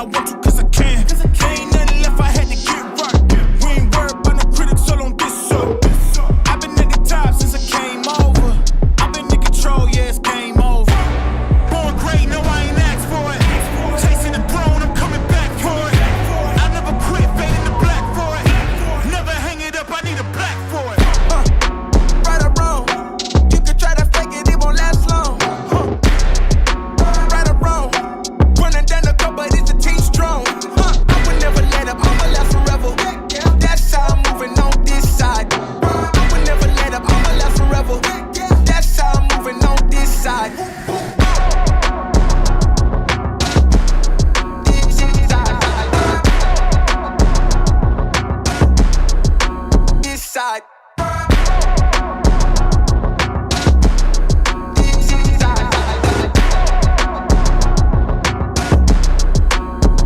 want to cause I can. Ain't nothing left, I had to get right. We ain't worried about no critics all on this song. I've been at the top since I came over. I've been in control, yeah, it's game over. Born great, no, I ain't asked for it. Chasing the throne, I'm coming back for it. I'll never quit, fading the black for it. Never hang it up, I need a black for it. Right or wrong, you can try to fake it, it won't last long. Right or wrong, running down the court, but it's a team strong. I would never let up, I'ma last forever. That's how I'm moving on this side. I would never let up, I'ma last forever. That's how I'm moving on this side. This side.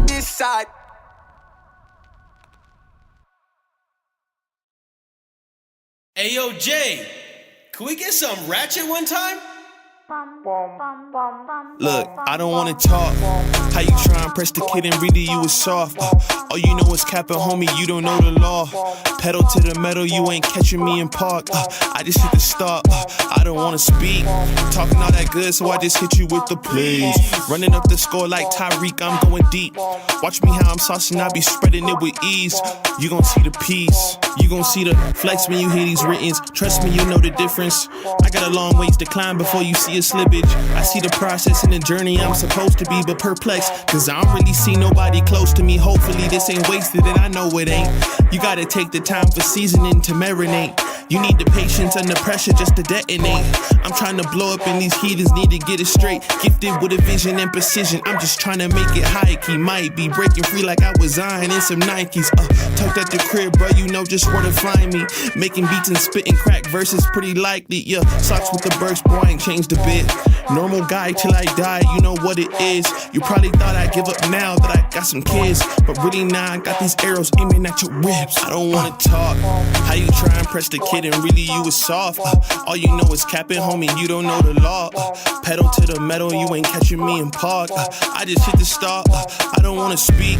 This side. Hey, yo, Jay, can we get some ratchet one time? Look, I don't wanna talk. How you try and press the kid and really you was soft. All you know is capping, homie, you don't know the law. Pedal to the metal, you ain't catching me in park. I just hit the stop, I don't wanna speak. Talking all that good, so I just hit you with the plays. Running up the score like Tyreek, I'm going deep. Watch me how I'm saucing, I be spreading it with ease. You gon' see the peace, you gon' see the flex when you hear these writtens. Trust me, you know the difference. I got a long ways to climb before you see a slippage. I see the process and the journey I'm supposed to be, but perplexed, cause I don't really see nobody close to me. Hopefully this ain't wasted and I know it ain't. You gotta take the time for seasoning to marinate. You need the patience under pressure just to detonate. I'm trying to blow up and these heathens need to get it straight. Gifted with a vision and precision, I'm just trying to make it high key. Might be breaking free like I was Zion in some Nikes. Tucked at the crib, bro, you know just where to find me. Making beats and spitting crack verses pretty likely. Yeah, socks with the burst, boy, I ain't changed a bit. Normal guy till I die, you know what it is. You probably thought I'd give up now that I got some kids, but really now I got these arrows aiming at your ribs. I don't wanna talk. How you try and press the kid and really you was soft. All you know is capping, homie, you don't know the law. Pedal to the metal, you ain't catching me in park. I just hit the stop, I don't wanna speak.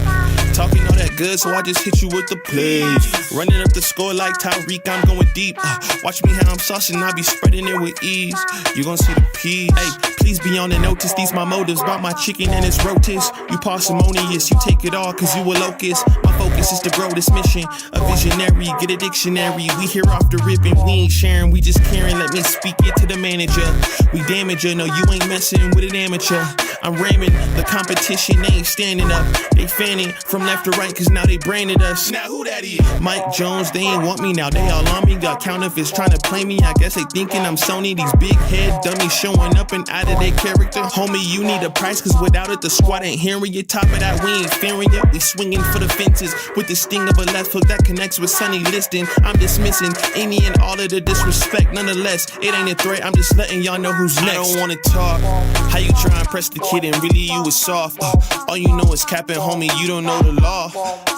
Talking all that good, so I just hit you with the plays. Running up the score like Tyreek, I'm going deep. Watch me how I'm saucing, I be spreading it with ease. You gon' see the peas. Hey, please be on the notice, these my motives. Bought my chicken and it's rotis. You parsimonious, you take it all cause you a locust. My focus is to grow this mission. A visionary, get a dictionary. We here off the rip and we ain't sharing, we just caring. Let me speak it to the manager. We damage her, no you ain't messing with an amateur. I'm ramming, the competition ain't standing up. They fanning from left to right cause now they branded us. Now who that is? Mike Jones, they ain't want me now, they all on me. Got counterfeits trying to play me, I guess they thinking I'm Sony. These big head dummies showing up and out of their character. Homie, you need a price cause without it the squad ain't hearing you. Top of that, we ain't fearing it. We swinging for the fences with the sting of a left hook that connects with Sonny Liston. I'm dismissing any and all of the disrespect. Nonetheless, it ain't a threat, I'm just letting y'all know who's next. I don't wanna talk. How you try and press the kid and really you was soft. All you know is capping, homie, you don't know the law.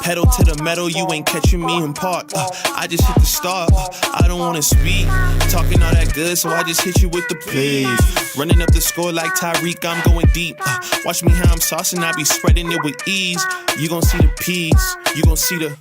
Pedal to the metal, you ain't catching me in park. I just hit the start, I don't wanna speak. Talking all that good, so I just hit you with the plays. Running up the score like Tyreek, I'm going deep. Watch me how I'm saucing, I be spreading it with ease. You gon' see the peas, you gon' see the...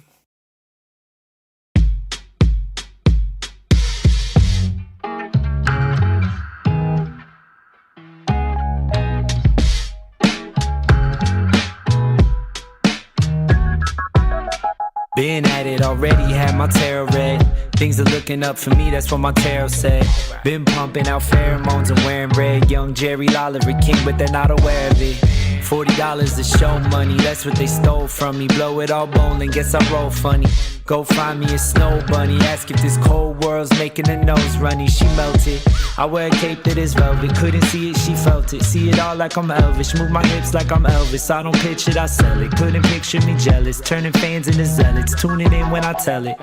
Been at it already, had my tarot read. Things are looking up for me, that's what my tarot said. Been pumping out pheromones and wearing red. Young Jerry Lawler, king, but they're not aware of it. $40 to show money, that's what they stole from me. Blow it all bowling, guess I roll funny. Go find me a snow bunny, ask if this cold world's making her nose runny. She melted, I wear a cape that is velvet. Couldn't see it, she felt it. See it all like I'm Elvis, move my hips like I'm Elvis. I don't pitch it, I sell it. Couldn't picture me jealous, turning fans into zealots. Tuning in when I tell it.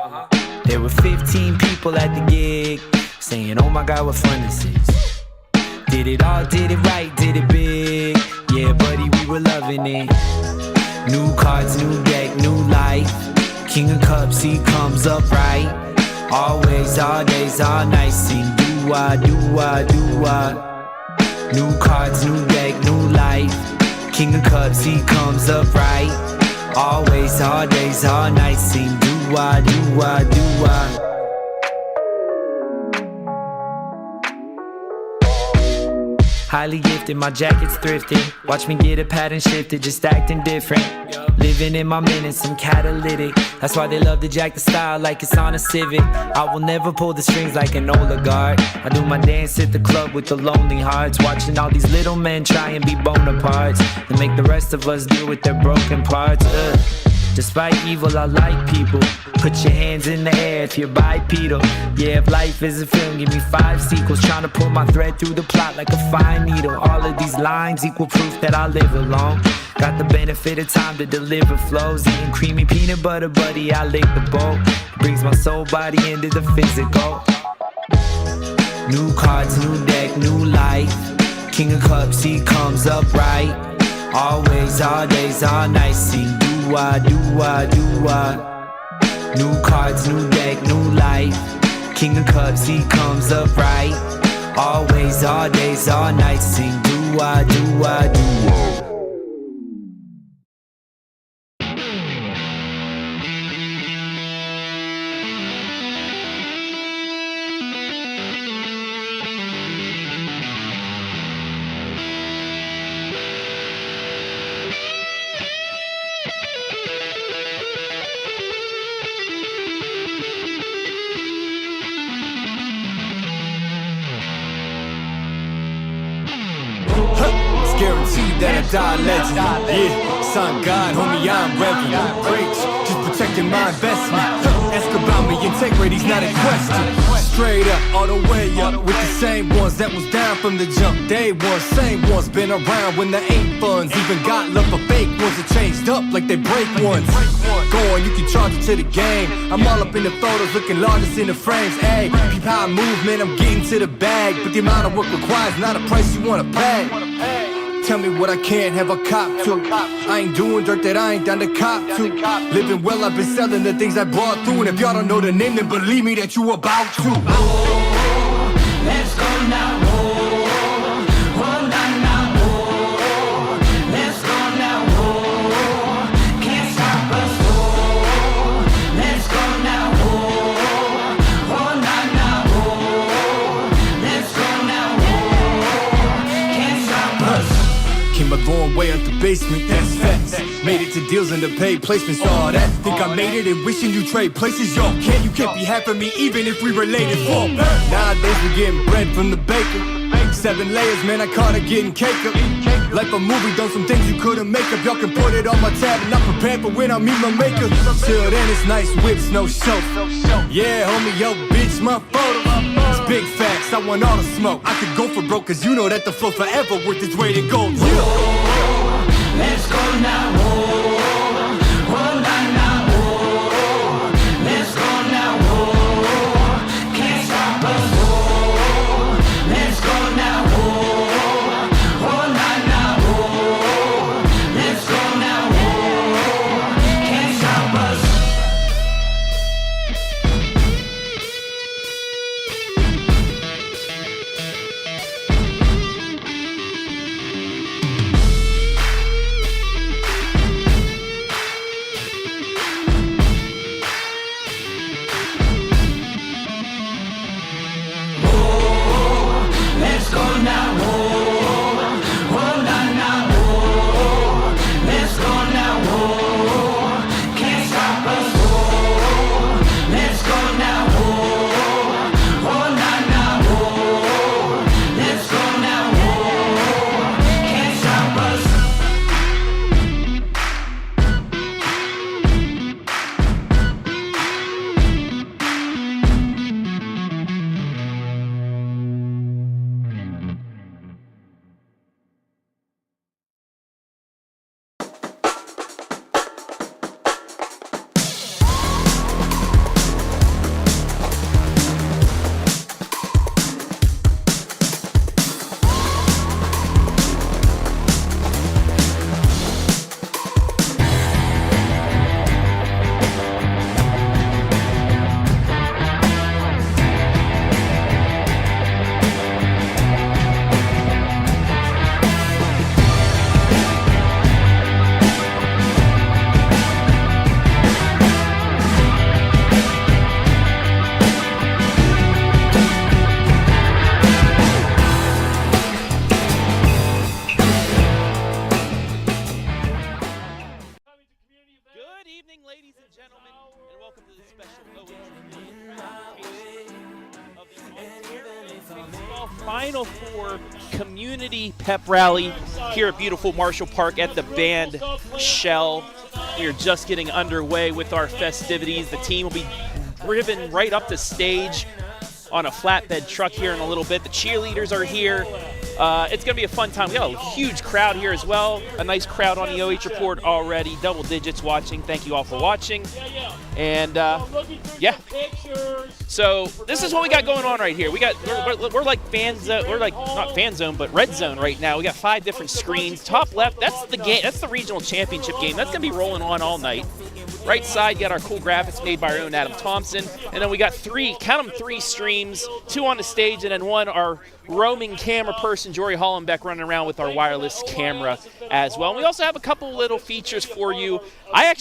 There were 15 people at the gig, saying, oh my God, what fun this is. Did it all, did it right, did it big. Yeah, buddy, we were loving it. New cards, new deck, new life. King of Cups, he comes up right. Always, all days, all nights. Sing do-wah, do-wah, do-wah. New cards, new deck, new life. King of Cups, he comes up right. Always, all days, all nights, sing do-wah, do-wah, do-wah. Highly gifted, my jacket's thrifted. Watch me get a pattern shifted, just acting different. Living in my minutes, I'm catalytic. That's why they love to jack the style like it's on a Civic. I will never pull the strings like an oligarch. I do my dance at the club with the lonely hearts, watching all these little men try and be Bonapartes and make the rest of us deal with their broken parts. Despite evil, I like people. Put your hands in the air if you're bipedal. Yeah, if life is a film, give me 5 sequels. Trying to pull my thread through the plot like a fine needle. All of these lines equal proof that I live alone. Got the benefit of time to deliver flows. Eating creamy peanut butter, buddy, I lick the bowl. Brings my soul body into the physical. New cards, new deck, new life. King of Cups, he comes up right. Always, all days, all nights, sing do-wah, do-wah, do-wah. New cards, new deck, new life. King of Cups, he comes up right. Always, all days, all nights, sing do-wah, do-wah, do-wah. Guaranteed that I die a legend. Yeah, son God, homie, I'm reverent. Breaks, just protecting my investment. Ask about me, integrity's not a question. Straight up, all the way up, with the same ones that was down from the jump. Day one, same ones, been around when there ain't funds. Even got love for fake ones that changed up like they break ones. Go on, you can charge it to the game. I'm all up in the photos, looking largest in the frames. Ayy, peep how I move, man, I'm getting to the bag. But the amount of work required is not a price you wanna pay. Tell me what I can't have a cop to. I ain't doing dirt that I ain't down to cop to. Living well, I've been selling the things I brought through. And if y'all don't know the name, then believe me that you about to. Oh, let's go now. Oh, oh, nah, nah, oh, let's go now. Oh, can't stop us. Oh, let's go now. Oh, oh, nah, nah, oh, let's go now. Oh, can't stop us. Came a long way out the basement, that's facts. Made it to deals and the paid placements, all that. Think I made it and wishing you trade places, yo. You can't be half of me even if we related. Fuck. Nowadays we getting bread from the baker. 7 layers, man, I caught her getting cake up. Like a movie, done some things you couldn't make up. Y'all can put it on my tab and I'm prepared for when I meet my maker. Till then it's nice whips, no show. Yeah, homie, yo, bitch, my photo. It's big facts, I want all the smoke. I could go for broke, cause you know that the flow forever worth its weight in gold. Yeah. Oh, let's go now. Oh, oh, nah, nah, oh, let's go now. Oh, can't stop us. Oh, let's go now. Oh, oh, nah, nah, oh, let's go now. Oh, can't stop us. evening, ladies and gentlemen, and welcome to this special of the Baseball Final Four Community Pep Rally here at beautiful Marshall Park at the Bandshell. We are just getting underway with our festivities. The team will be driven right up the stage on a flatbed truck here in a little bit. The cheerleaders are here. It's going to be a fun time. We got a huge crowd here as well. A nice crowd on the OH Report already. Double digits watching. Thank you all for watching. And yeah. So this is what we got going on right here. We're like fan zone. We're like not fan zone, but red zone right now. We got 5 different screens. Top left, that's the game. That's the regional championship game. That's going to be rolling on all night. Right side, got our cool graphics made by our own Adam Thompson. And then we got 3 streams, 2 on the stage, and then 1 our roaming camera person, Jory Hollenbeck, running around with our wireless camera as well. And we also have a couple little features for you. I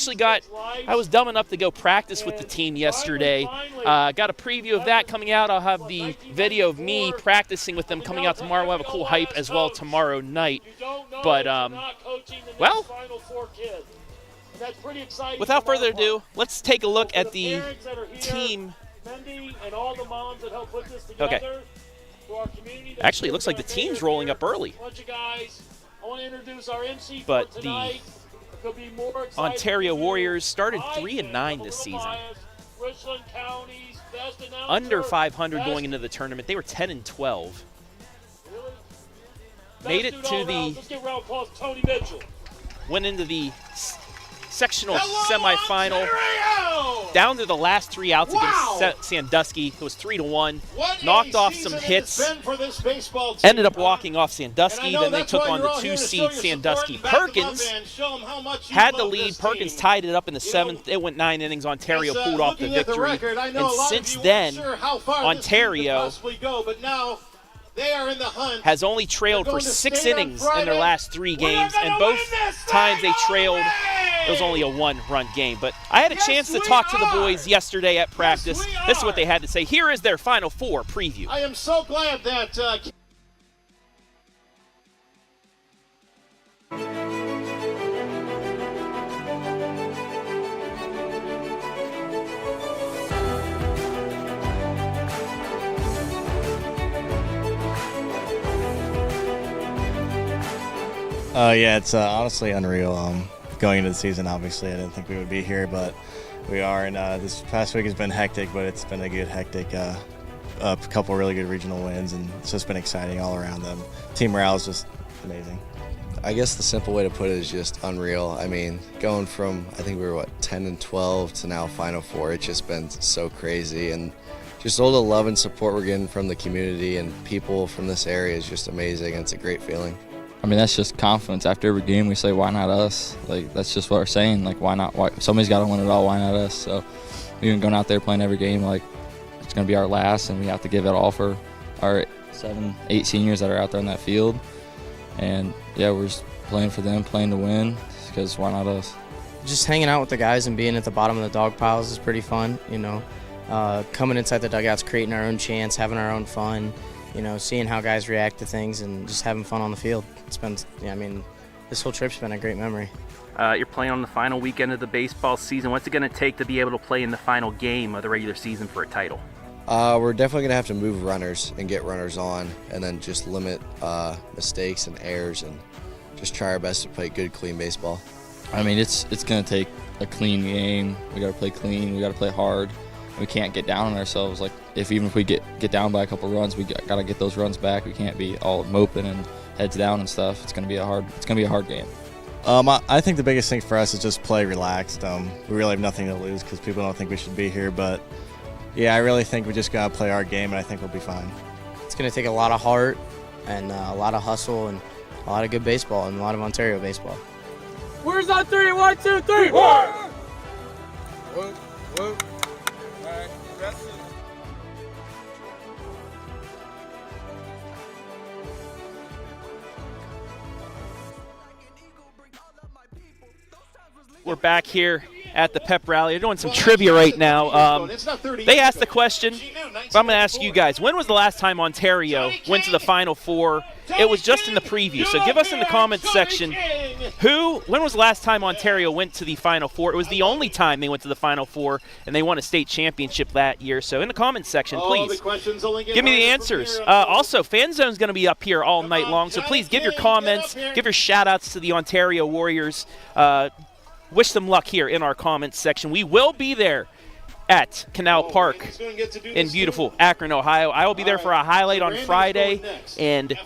was dumb enough to go practice with the team yesterday. Got a preview of that coming out. I'll have the video of me practicing with them coming out tomorrow. We'll have a cool hype as well tomorrow night. But, well, without further ado, let's take a look at the team. Okay. Actually, it looks like the team's rolling up early. But the Ontario Warriors started 3-9 this season. Under 500 going into the tournament. They were 10-12. Made it to the went into the sectional semifinal, down to the last 3 outs against Sandusky. It was 3-1. Knocked off some hits. Ended up walking off Sandusky. Then they took on the 2-seed Sandusky. Perkins had the lead. Perkins tied it up in the 7th. It went 9 innings. Ontario pulled off the victory. And since then, Ontario has only trailed for 6 innings in their last 3 games, and both times they trailed, it was only a 1-run game. But I had a chance to talk to the boys yesterday at practice. This is what they had to say. Here is their Final Four preview. I am so glad that yeah, it's honestly unreal. Going into the season, obviously, I didn't think we would be here, but we are. And this past week has been hectic, but it's been a good hectic. A couple really good regional wins, and it's just been exciting all around them. Team morale is just amazing. I guess the simple way to put it is just unreal. I mean, going from, I think we were, 10-12 to now Final Four, it's just been so crazy. And just all the love and support we're getting from the community and people from this area is just amazing. It's a great feeling. I mean, that's just confidence. After every game, we say, why not us? Like, that's just what we're saying. Like, why not? Somebody's got to win it all. Why not us? So we've been going out there playing every game like it's going to be our last, and we have to give it all for our 7, 8 seniors that are out there on that field. And, yeah, we're just playing for them, playing to win, because why not us? Just hanging out with the guys and being at the bottom of the dog piles is pretty fun, you know. Coming inside the dugouts, creating our own chants, having our own fun. You know, seeing how guys react to things and just having fun on the field. It's been, yeah, I mean, this whole trip's been a great memory. You're playing on the final weekend of the baseball season. What's it going to take to be able to play in the final game of the regular season for a title? We're definitely going to have to move runners and get runners on, and then just limit mistakes and errors, and just try our best to play good, clean baseball. I mean, it's going to take a clean game. We got to play clean. We got to play hard. We can't get down on ourselves. Like, even if we get down by a couple runs, we got to get those runs back. We can't be all moping and heads down and stuff. It's going to be a hard game. I think the biggest thing for us is just play relaxed. We really have nothing to lose because people don't think we should be here. But yeah, I really think we just got to play our game, and I think we'll be fine. It's going to take a lot of heart and a lot of hustle and a lot of good baseball and a lot of Ontario baseball. Where's on 3? 1, 2, 3. 1. Whoa. We're back here at the pep rally. They're doing some trivia right now. They asked the question, but I'm going to ask you guys. When was the last time Ontario went to the Final Four? It was just in the preview. So give us in the comments section When was the last time Ontario went to the Final Four? It was the only time they went to the Final Four, and they won a state championship that year. So in the comments section, please give me the answers. Also, Fan Zone's going to be up here all night long, so please give your comments, give your shout-outs to the Ontario Warriors. Wish them luck here in our comments section. We will be there at Canal Park in beautiful Akron, Ohio. I will be there for a highlight on Friday, and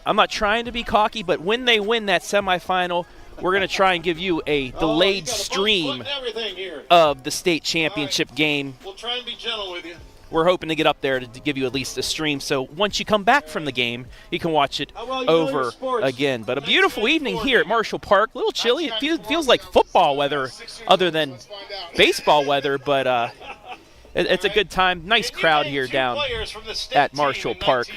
I'm not trying to be cocky, but when they win that semifinal, we're going to try and give you a delayed stream of the state championship game. We'll try and be gentle with you. We're hoping to get up there to give you at least a stream, so once you come back from the game, you can watch it over again. But a beautiful evening here at Marshall Park. A little chilly. It feels like football weather other than baseball weather, but it's a good time. Nice crowd here down at Marshall Park.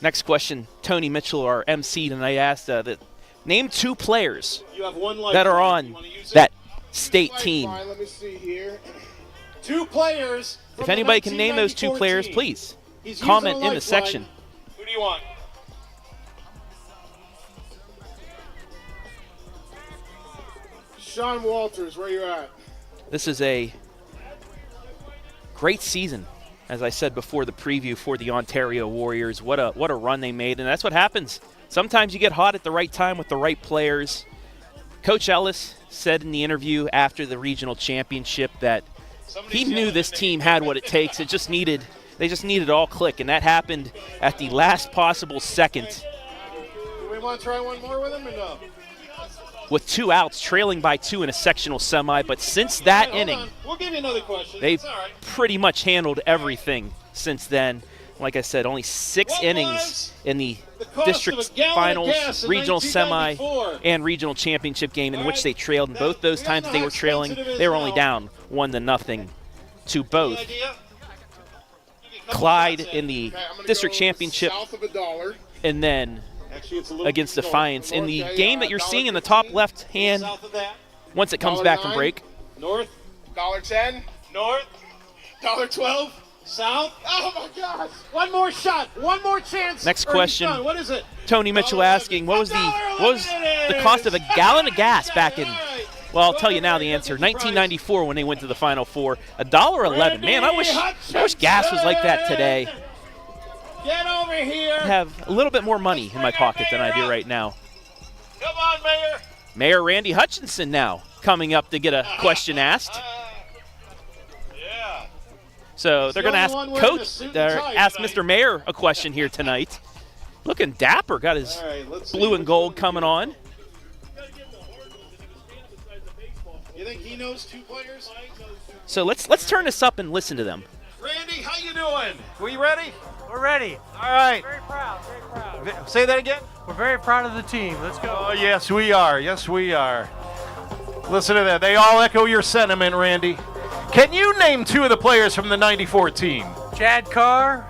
Next question, Tony Mitchell, our MC tonight, asked name 2 players that are on that state team. Let me see here. 2 players. If anybody can name those 2 players, please comment in the section. Who do you want? Sean Walters, where you at? This is a great season, as I said before the preview, for the Ontario Warriors. What a run they made, and that's what happens. Sometimes you get hot at the right time with the right players. Coach Ellis said in the interview after the regional championship that he knew this team had what it takes. They just needed it all click, and that happened at the last possible second. Do we want to try one more with him or no? With 2 outs, trailing by 2 in a sectional semi, but since that inning, we'll give you another question. They've pretty much handled everything since then. Like I said, only 6 innings in the district finals, regional semi, and regional championship game in which they trailed. And both those times they were trailing, they were only down 1-0 to both. Clyde in the district championship, and then against Defiance. In the game that you're seeing in the top left hand, once it comes back from break. North, $1.10. North, $1.12. South. Oh my gosh! One more shot. One more chance. Next question. What is it? Tony Mitchell asking, what was the cost of a gallon of gas back in? Well, I'll tell you now the answer. 1994 when they went to the Final Four. $1.11. Man, I wish gas was like that today. Get over here. I have a little bit more money in my pocket than I do right now. Come on, Mayor. Mayor Randy Hutchinson now coming up to get a question asked. So they're going to ask Mr. Mayor a question here tonight. Looking dapper, got his blue and gold coming on. You think he knows 2 players? So let's turn this up and listen to them. Randy, how you doing? We ready? We're ready. All right. Very proud. Say that again. We're very proud of the team. Let's go. Oh, yes, we are. Yes, we are. Listen to that. They all echo your sentiment, Randy. Can you name 2 of the players from the 94 team? Chad Carr,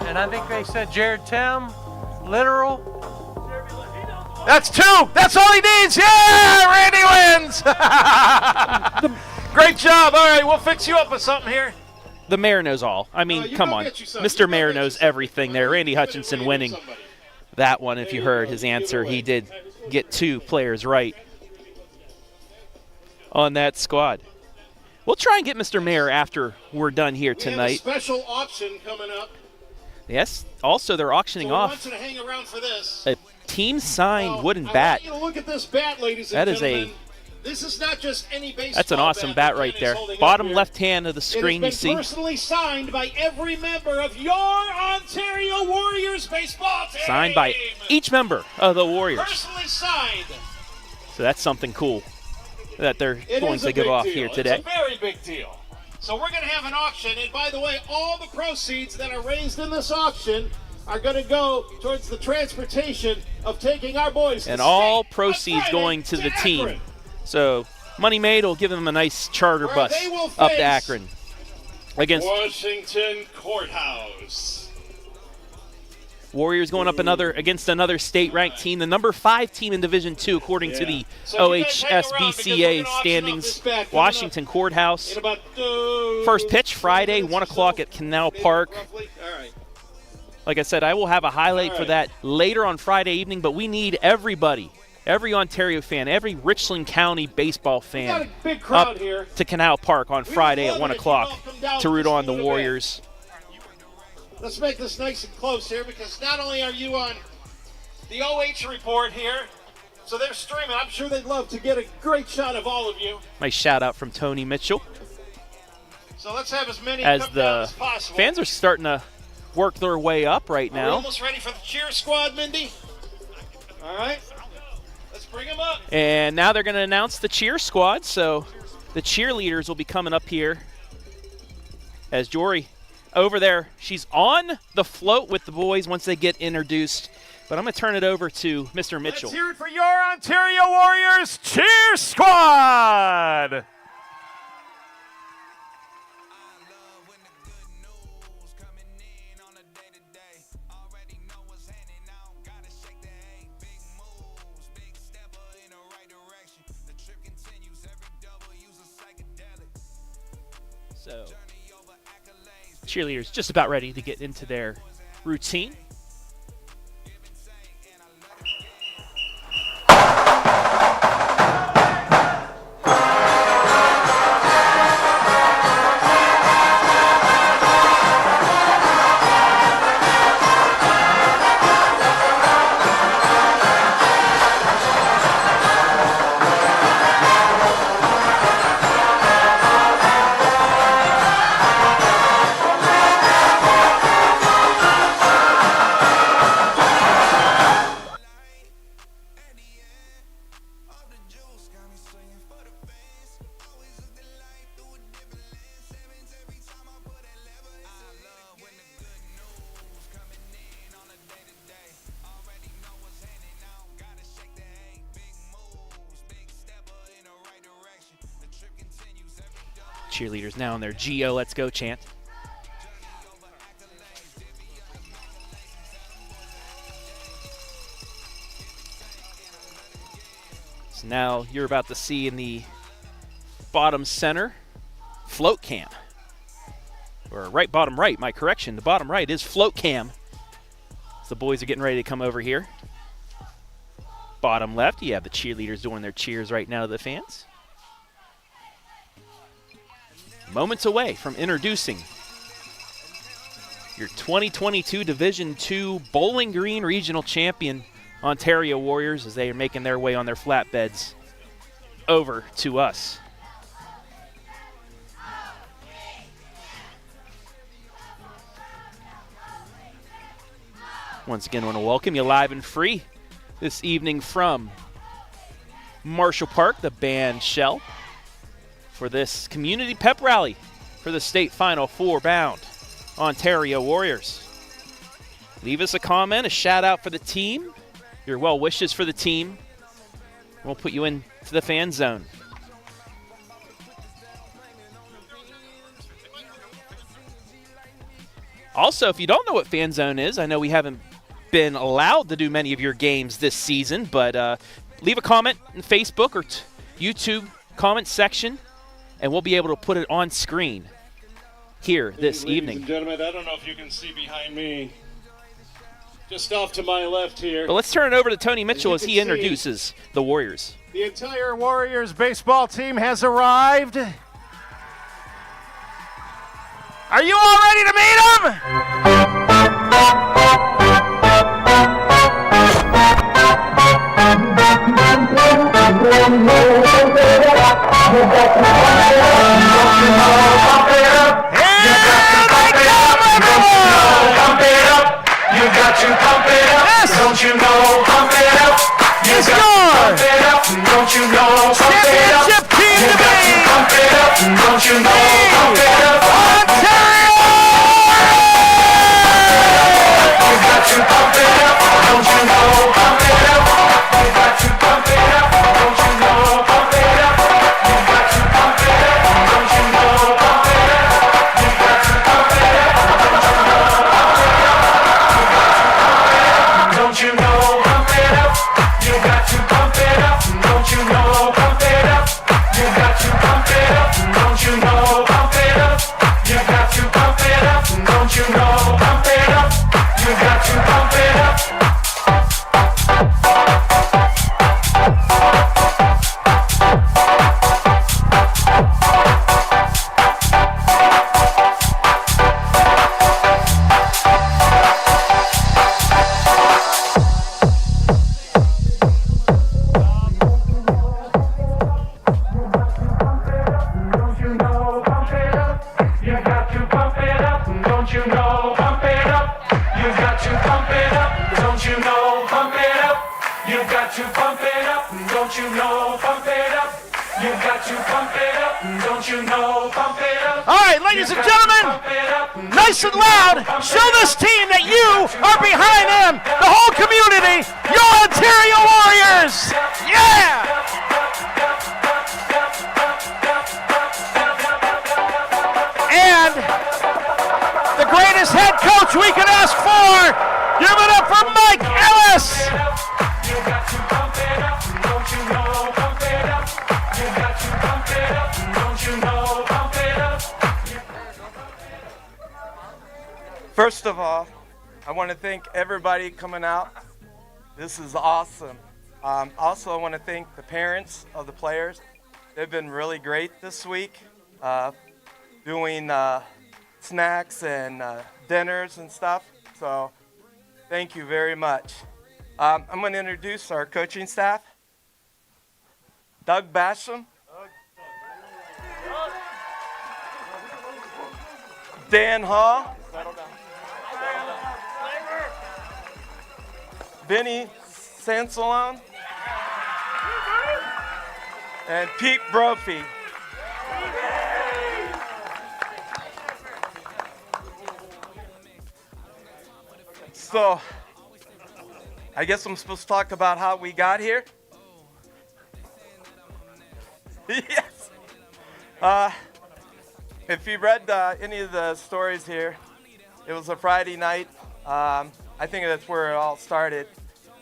and I think they said Jared Tem, literal. That's 2. That's all he needs. Yeah, Randy wins. Great job. All right, we'll fix you up with something here. The mayor knows all. I mean, come on. Mr. Mayor knows everything there. Randy Hutchinson winning that one. If you heard his answer, he did get 2 players right on that squad. We'll try and get Mr. Mayor after we're done here tonight. We have a special auction coming up. Yes. Also, they're auctioning off I want you to hang around for this. a team-signed wooden bat. I want you to look at this bat, ladies and That is gentlemen. This is not just any baseball. That's an awesome bat right there. Bottom left hand of the screen, you see. It has been personally signed by every member of your Ontario Warriors baseball team. Signed by each member of the Warriors. Personally signed. So that's something cool that they're going to give off here today. It's a very big deal. So we're going to have an auction, and by the way, all the proceeds that are raised in this auction are going to go towards the transportation of taking our boys and all proceeds going to the team. So money made will give them a nice charter bus up to Akron against Washinton Courthouse. Warriors going up against another state-ranked team, the number 5 team in Division II, according to the OHSBCA standings. Washinton Courthouse. First pitch Friday, 1 o'clock at Canal Park. Like I said, I will have a highlight for that later on Friday evening, but we need everybody, every Ontario fan, every Richland County baseball fan big crowd up here. to Canal Park on Friday at 1 o'clock to root on the Warriors. Let's make this nice and close here, because not only are you on the OH report here, so they're streaming. I'm sure they'd love to get a great shot of all of you. Nice shout out from Tony Mitchell. So let's have as many As come down the as possible. fans are starting to work their way up right Are we now. almost ready for the cheer squad, Mindy? All right. Let's bring them up. And now they're going to announce the cheer squad, so the cheerleaders will be coming up here. As Jory over there, she's on the float with the boys once they get introduced. But I'm going to turn it over to Mr. Mitchell. Let's hear it for your Ontario Warriors cheer squad. So, cheerleaders just about ready to get into their routine. Cheerleaders now in their G.O. Let's Go chant. So now you're about to see in the bottom center, float cam. Or right bottom right, my correction. The bottom right is float cam. So the boys are getting ready to come over here. Bottom left, you have the cheerleaders doing their cheers right now to the fans. Moments away from introducing your 2022 Division II Bowling Green Regional Champion Ontario Warriors as they are making their way on their flatbeds over to us. Once again, I want to welcome you live and free this evening from Marshall Park, the bandshell, for this community pep rally for the state final four bound Ontario Warriors. Leave us a comment, a shout out for the team, your well wishes for the team. We'll put you into the fan zone. Also, if you don't know what fan zone is, I know we haven't been allowed to do many of your games this season, but leave a comment in Facebook or YouTube comment section, and we'll be able to put it on screen here this evening. Ladies and gentlemen, I don't know if you can see behind me. Just off to my left here. But let's turn it over to Tony Mitchell as he introduces the Warriors. The entire Warriors baseball team has arrived. Are you all ready to meet You got to pump it up, don't you know? Pump it up, you got to pump it up, don't you know? Pump it up, you got to pump it up, don't you know? Pump it up, Ontario! You got to pump it up, don't you know? Pump it up, you got to pump it up, don't you know? Pump it up, you got to pump it up, don't you know? Pump it up, you got to pump it up, don't you know? Don't you know? Pump it up. You've got to pump it up, don't you know? Pump it up. You've got to pump it up, don't you know? Pump it up. All right, ladies and gentlemen, nice and loud, show this team that you are behind them, the whole community, your Ontario Warriors. Yeah! And the greatest head coach we could ask for, give it up for Mike Ellis. You got to pump it up, don't you know? Pump it up. You got to pump it up, don't you know? Pump it up. First of all, I want to thank everybody coming out. This is awesome. Also, I want to thank the parents of the players. They've been really great this week, doing snacks and dinners and stuff. So thank you very much. I'm going to introduce our coaching staff. Doug Basham. Dan Hall. Vinny Sansalon. And Pete Brophy. So, I guess I'm supposed to talk about how we got here. Yes. If you read any of the stories here, it was a Friday night. I think that's where it all started.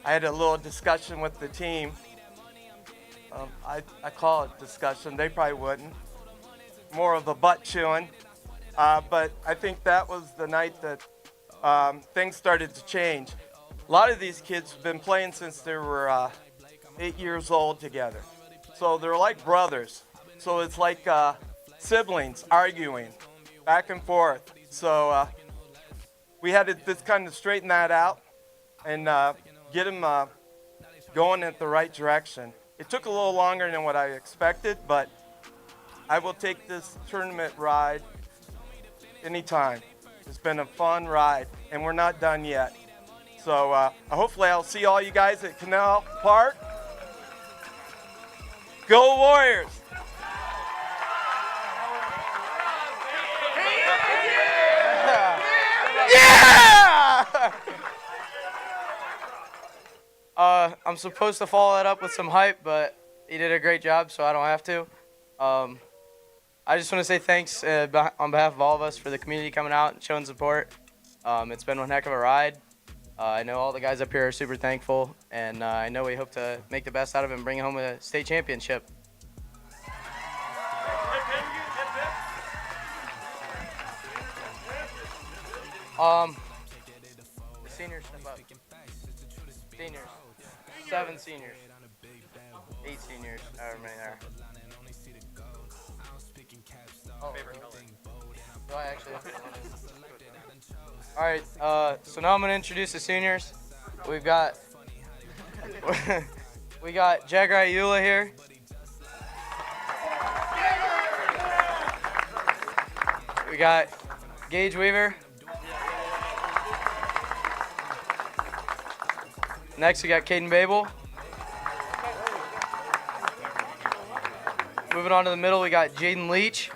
I had a little discussion with the team. I call it discussion. They probably wouldn't. More of a butt chewing. But I think that was the night that things started to change. A lot of these kids have been playing since they were 8 years old together. So they're like brothers. So it's like siblings arguing back and forth. So we had to just kind of straighten that out and get them going in the right direction. It took a little longer than what I expected, but I will take this tournament ride anytime. It's been a fun ride, and we're not done yet. So hopefully I'll see all you guys at Canal Park. Go Warriors! Yeah! I'm supposed to follow that up with some hype, but he did a great job, so I don't have to. I just want to say thanks on behalf of all of us for the community coming out and showing support. It's been one heck of a ride. I know all the guys up here are super thankful, and I know we hope to make the best out of it and bring home a state championship. The seniors step up. Seniors. 7 seniors. 8 seniors. However many there are. Oh, do I actually? All right. So now I'm gonna introduce the seniors. We've got Jagger Ayula here. We got Gage Weaver. Next, we got Caden Babel. Moving on to the middle, we got Jaden Leach.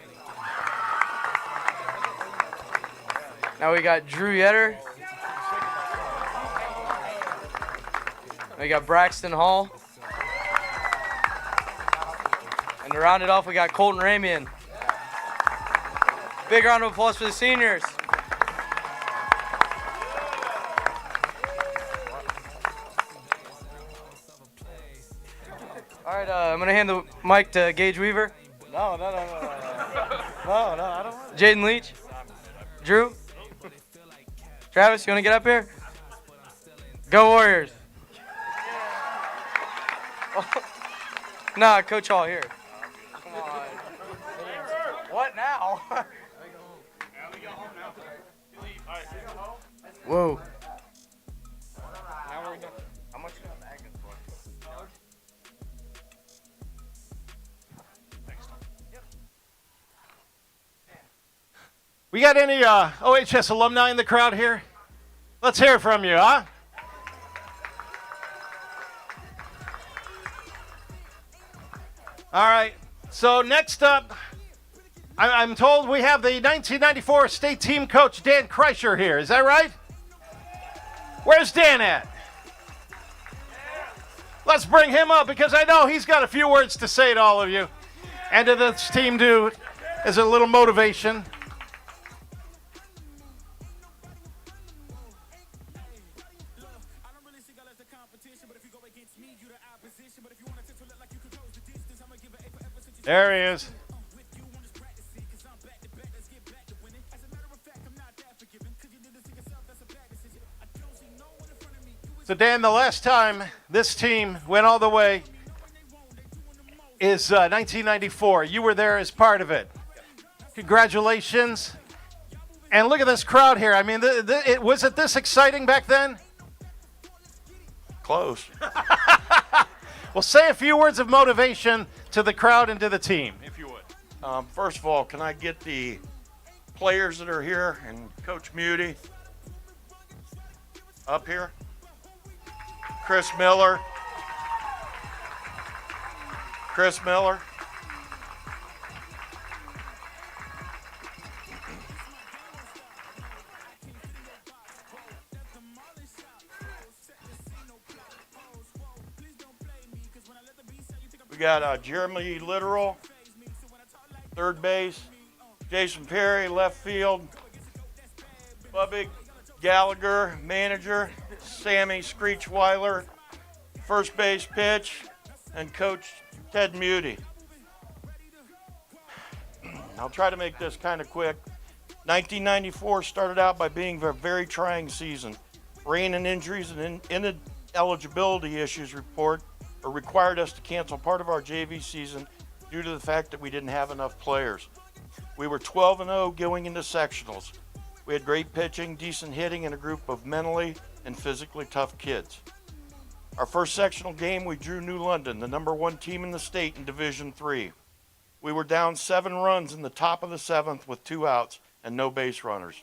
Now we got Drew Yetter. We got Braxton Hall. And to round it off, we got Colton Ramian. Big round of applause for the seniors. All right, I'm going to hand the mic to Gage Weaver. No, I don't want Jaden Leach. Drew. Travis, you want to get up here? Go Warriors. Nah, Coach Hall here. Come on. What now? Whoa. How much is that bag for? We got any OHS alumni in the crowd here? Let's hear from you, huh? All right. So next up, I'm told we have the 1994 state team coach, Dan Kreischer, here. Is that right? Where's Dan at? Let's bring him up because I know he's got a few words to say to all of you and to this team too, as a little motivation. There he is. So, Dan, the last time this team went all the way is 1994. You were there as part of it. Congratulations. And look at this crowd here. I mean, was it this exciting back then? Close. Well, say a few words of motivation to the crowd and to the team, if you would. First of all, can I get the players that are here and Coach Muty up here? Chris Miller. We got Jeremy Literal, third base. Jason Perry, left field. Bubby Gallagher, manager. Sammy Screechweiler, first base pitch. And Coach Ted Muty. I'll try to make this kind of quick. 1994 started out by being a very trying season. Rain and injuries and ineligibility issues required us to cancel part of our JV season due to the fact that we didn't have enough players. We were 12-0 going into sectionals. We had great pitching, decent hitting, and a group of mentally and physically tough kids. Our first sectional game, we drew New London, the #1 team in the state in Division III. We were down 7 runs in the top of the 7th with 2 outs and no base runners.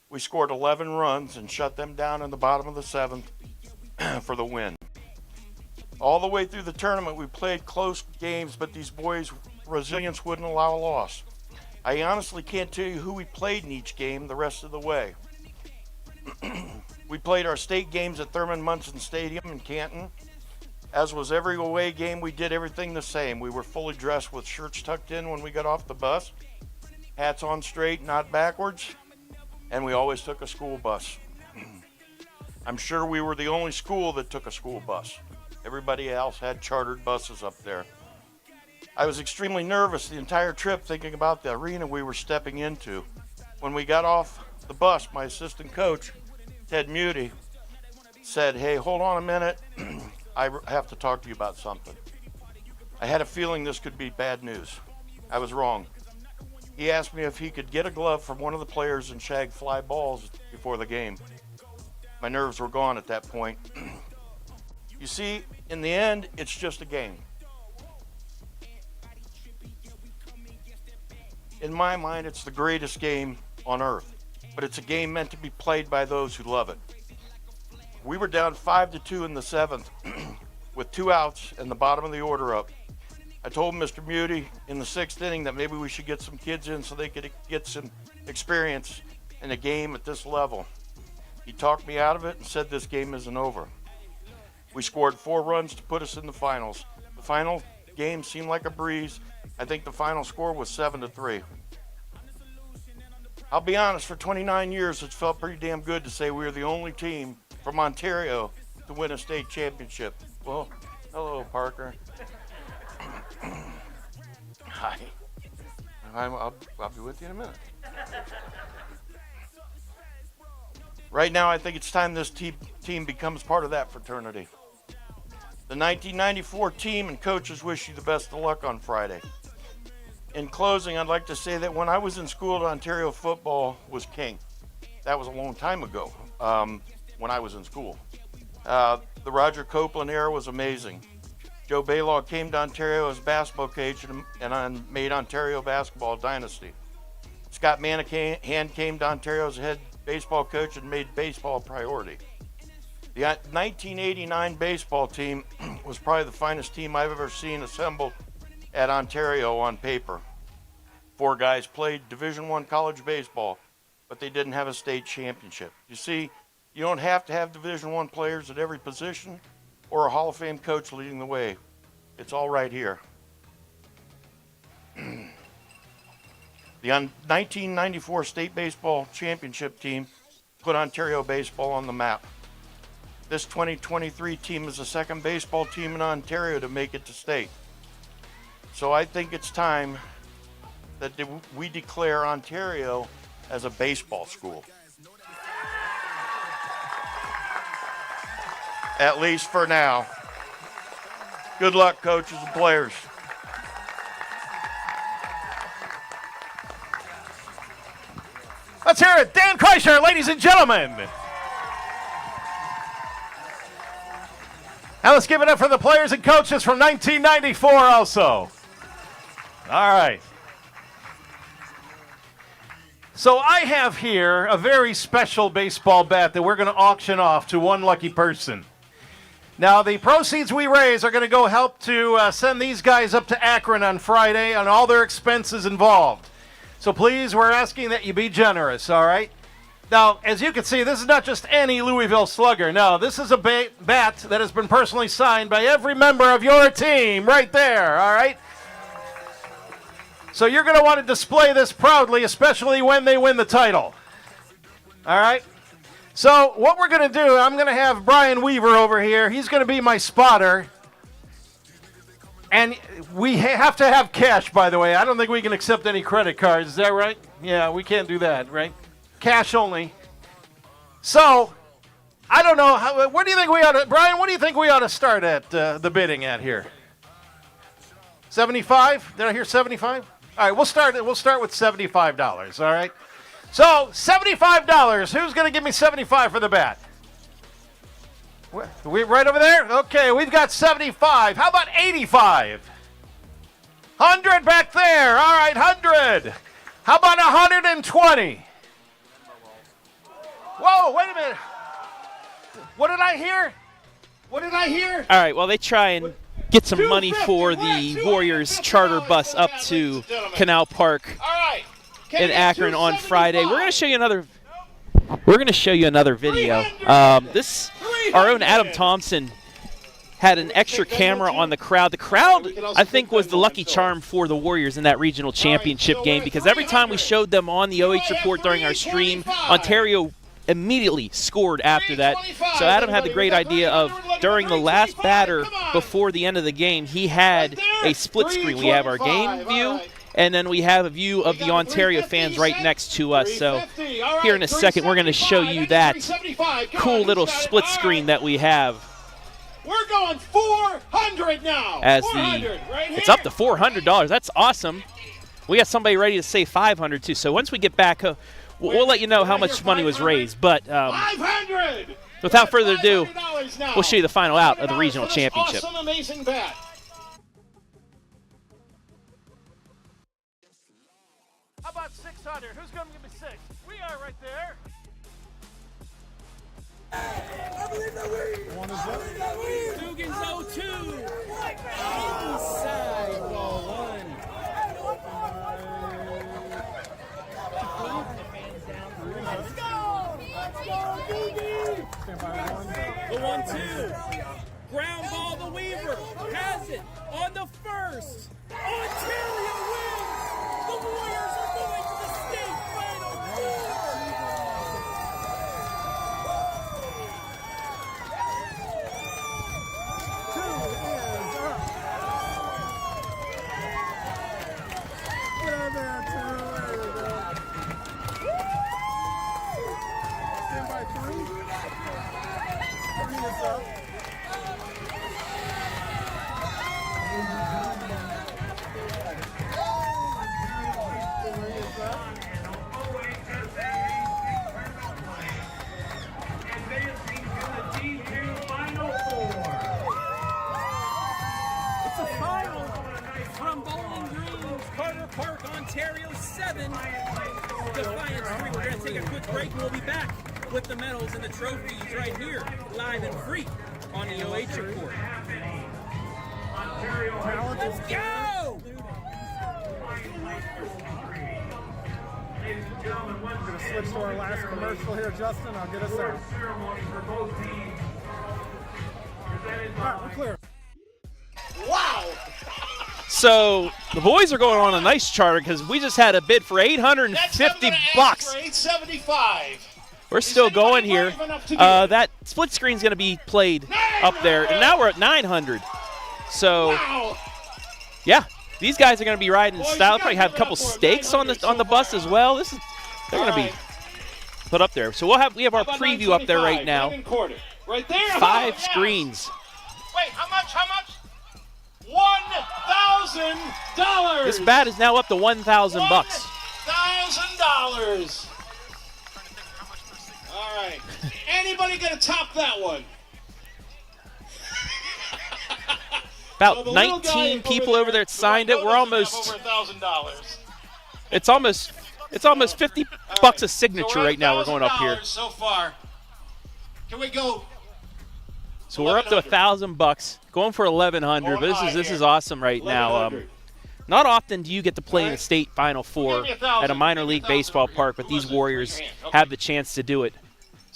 We scored 11 runs and shut them down in the bottom of the 7th for the win. All the way through the tournament, we played close games, but these boys' resilience wouldn't allow a loss. I honestly can't tell you who we played in each game the rest of the way. We played our state games at Thurman Munson Stadium in Canton. As was every away game, we did everything the same. We were fully dressed with shirts tucked in when we got off the bus, hats on straight, not backwards, and we always took a school bus. I'm sure we were the only school that took a school bus. Everybody else had chartered buses up there. I was extremely nervous the entire trip thinking about the arena we were stepping into. When we got off the bus, my assistant coach, Ted Muty, said, "Hey, hold on a minute. I have to talk to you about something." I had a feeling this could be bad news. I was wrong. He asked me if he could get a glove from one of the players and shag fly balls before the game. My nerves were gone at that point. You see, in the end, it's just a game. In my mind, it's the greatest game on earth, but it's a game meant to be played by those who love it. We were down 5-2 in the 7th with 2 outs and the bottom of the order up. I told Mr. Muty in the 6th inning that maybe we should get some kids in so they could get some experience in a game at this level. He talked me out of it and said this game isn't over. We scored 4 runs to put us in the finals. The final game seemed like a breeze. I think the final score was 7-3. I'll be honest, for 29 years, it's felt pretty damn good to say we were the only team from Ontario to win a state championship. Well, hello, Parker. Hi. I'll be with you in a minute. Right now, I think it's time this team becomes part of that fraternity. The 1994 team and coaches wish you the best of luck on Friday. In closing, I'd like to say that when I was in school, Ontario football was king. That was a long time ago, when I was in school. The Roger Copeland era was amazing. Joe Baylaw came to Ontario as basketball coach and made Ontario basketball a dynasty. Scott Manahan came to Ontario as head baseball coach and made baseball a priority. The 1989 baseball team was probably the finest team I've ever seen assembled at Ontario on paper. 4 guys played Division I college baseball, but they didn't have a state championship. You see, you don't have to have Division I players at every position or a Hall of Fame coach leading the way. It's all right here. The 1994 state baseball championship team put Ontario baseball on the map. This 2023 team is the second baseball team in Ontario to make it to state. So I think it's time that we declare Ontario as a baseball school. At least for now. Good luck, coaches and players. Let's hear it. Dan Kreischer, ladies and gentlemen. Now let's give it up for the players and coaches from 1994 also. All right. So I have here a very special baseball bat that we're going to auction off to one lucky person. Now, the proceeds we raise are going to go help to send these guys up to Akron on Friday and all their expenses involved. So please, we're asking that you be generous, all right? Now, as you can see, this is not just any Louisville Slugger. No, this is a bat that has been personally signed by every member of your team right there, all right? So you're going to want to display this proudly, especially when they win the title. All right? So what we're going to do, I'm going to have Brian Weaver over here. He's going to be my spotter. And we have to have cash, by the way. I don't think we can accept any credit cards. Is that right? Yeah, we can't do that, right? Cash only. So, I don't know. What do you think we ought to, Brian, what do you think we ought to start at the bidding at here? 75? Did I hear 75? All right, we'll start with $75, all right? So, $75. Who's going to give me 75 for the bat? We right over there? Okay, we've got 75. How about 85? 100 back there. All right, 100. How about 120? Whoa, wait a minute. What did I hear? What did I hear? All right, well, they try and get some money for the Warriors charter bus up to Canal Park in Akron on Friday. We're going to show you another. We're going to show you another video. Our own Adam Thompson had an extra camera on the crowd. The crowd, I think, was the lucky charm for the Warriors in that regional championship game, because every time we showed them on the OH Report during our stream, Ontario immediately scored after that. So Adam had the great idea of, during the last batter before the end of the game, he had a split screen. We have our game view, and then we have a view of the Ontario fans right next to us. So here in a second, we're going to show you that cool little split screen that we have. We're going 400 now. It's up to $400. That's awesome. We got somebody ready to say 500 too. So once we get back, we'll let you know how much money was raised. But without further ado, we'll show you the final out of the regional championship. Awesome, amazing bat. How about 600? Who's going to give me 6? We are right there. I believe that we. One is up. Dugan's 02. Inside ball 1. Let's go! Let's go, Doogie! The 1-2. Ground ball to Weaver. Has it on the first. Ontario wins! The Warriors are going to the state final four! Ontario 7, Defiance 3. We're going to take a quick break and we'll be back with the medals and the trophies right here, live and free on the OH Report. Let's go! We're going to switch to our last commercial here, Justin. I'll get us out. All right, we're clear. Wow! So the boys are going on a nice charter because we just had a bid for $850. For $875. We're still going here. That split screen is going to be played up there, and now we're at 900. So, yeah, these guys are going to be riding in style. Probably have a couple steaks on the bus as well. They're going to be put up there. So we have our preview up there right now. Right there. 5 screens. Wait, how much? $1,000. This bat is now up to $1,000. $1,000. All right. Anybody gonna top that one? About 19 people over there that signed it. We're almost over $1,000. It's almost $50 a signature right now. We're going up here. So far. Can we go? So we're up to $1,000, going for $1,100. But this is awesome right now. Not often do you get to play in the state Final Four at a minor league baseball park, but these Warriors have the chance to do it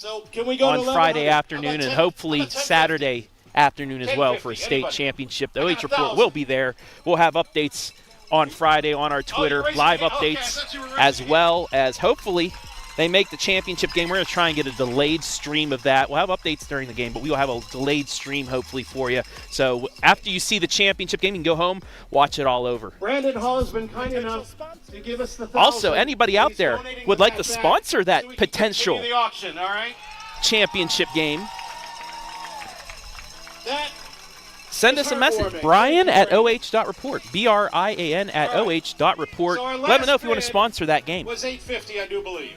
on Friday afternoon and hopefully Saturday afternoon as well for a state championship. The OH Report will be there. We'll have updates on Friday on our Twitter, live updates, as well as hopefully they make the championship game. We're going to try and get a delayed stream of that. We'll have updates during the game, but we will have a delayed stream hopefully for you. So after you see the championship game, you can go home, watch it all over. Brandon Hall has been kind enough to give us the $1,000. Also, anybody out there would like to sponsor that potential the auction, all right? championship game, send us a message. Brian at oh.report. BRIAN at oh.report. Let me know if you want to sponsor that game. Was $850, I do believe.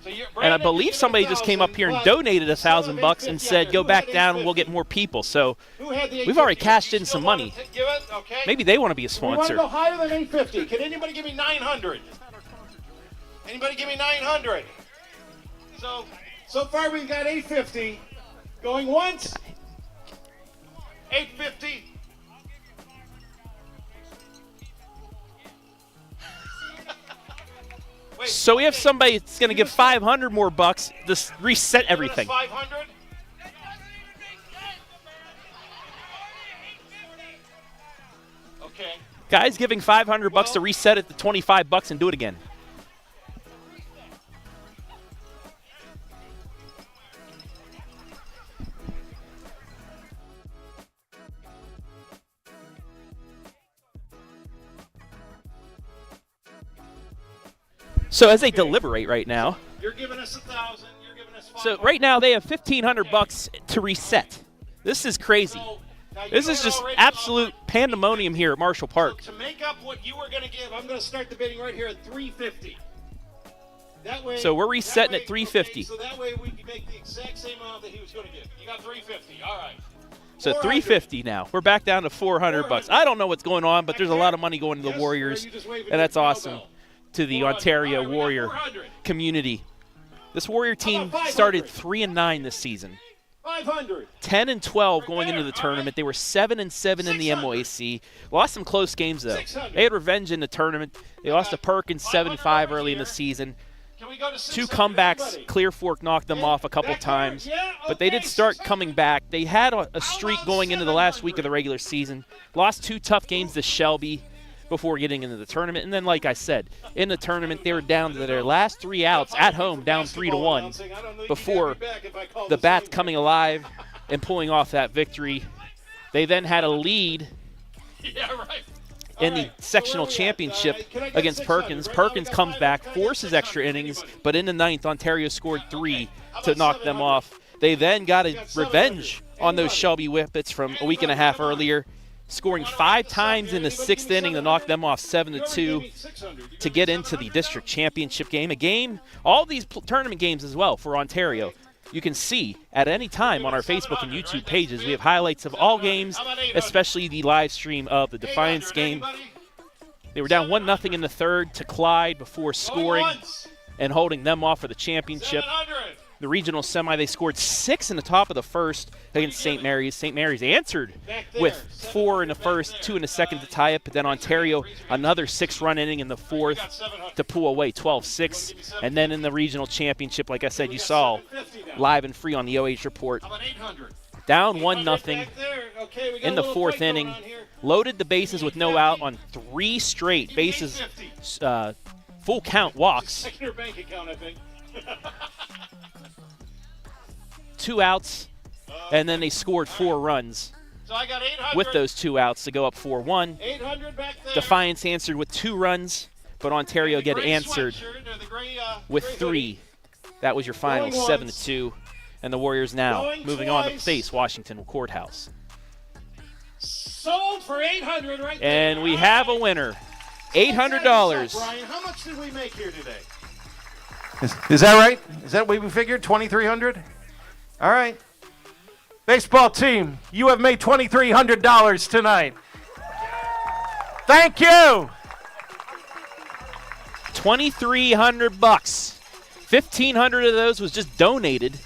So And I believe somebody just came up here and donated $1,000 and said, go back down and we'll get more people. So we've already cashed in some money. Maybe they want to be a sponsor. We want to go higher than $850. Can anybody give me $900? Anybody give me $900? So far we've got $850. Going once. $850. So we have somebody that's going to give $500 more bucks to reset everything. $500. Okay. Guys giving $500 to reset it to $25 and do it again. So as they deliberate right now, You're giving us $1,000. You're giving us $500. so right now they have $1,500 to reset. This is crazy. This is just absolute pandemonium here at Marshall Park. To make up what you were going to give, I'm going to start the bidding right here at $350. That way. So we're resetting at $350. Okay, so that way we can make the exact same amount that he was going to give. You got $350. All right. So $350 now. We're back down to $400. I don't know what's going on, but there's a lot of money going to the Warriors, and that's awesome. To the Ontario Warrior community. This Warrior team started 3-9 this season. 500. 10-12 going into the tournament. They were 7-7 in the MOAC. Lost some close games though. They had revenge in the tournament. They lost to Perkins 7-5 early in the season. 2 comebacks. Clear Fork knocked them off a couple times, but they did start coming back. They had a streak going into the last week of the regular season. Lost 2 tough games to Shelby before getting into the tournament. And then, like I said, in the tournament, they were down to their last 3 outs at home, down 3-1, before the Bats coming alive and pulling off that victory. They then had a lead in the sectional championship against Perkins. Perkins comes back, forces extra innings, but in the 9th, Ontario scored 3 to knock them off. They then got a revenge on those Shelby Whippets from a week and a half earlier, scoring 5 times in the 6th inning to knock them off 7-2 to get into the district championship game. All these tournament games as well for Ontario. You can see at any time on our Facebook and YouTube pages. We have highlights of all games, especially the live stream of the Defiance game. They were down 1-0 in the 3rd to Clyde before scoring and holding them off for the championship. the regional semi. They scored 6 in the top of the first against St. Mary's. St. Mary's answered with 4 in the first, 2 in the second to tie it, but then Ontario, another 6-run inning in the fourth to pull away 12-6. And then in the regional championship, like I said, you saw live and free on the OH report. Down 1-0 in the fourth inning. Loaded the bases with no out on 3 straight bases, full count walks. 2 outs, and then they scored 4 runs with those 2 outs to go up 4-1. Defiance answered with 2 runs, but Ontario get answered with 3. That was your final, 7-2. And the Warriors now moving on to face Washinton Courthouse. Sold for $800 right there. And we have a winner, $800. Brian, how much did we make here today? Is that right? Is that what we figured? $2,300? All right. Baseball team, you have made $2,300 tonight. Thank you. $2,300. $1,500 of those was just donated.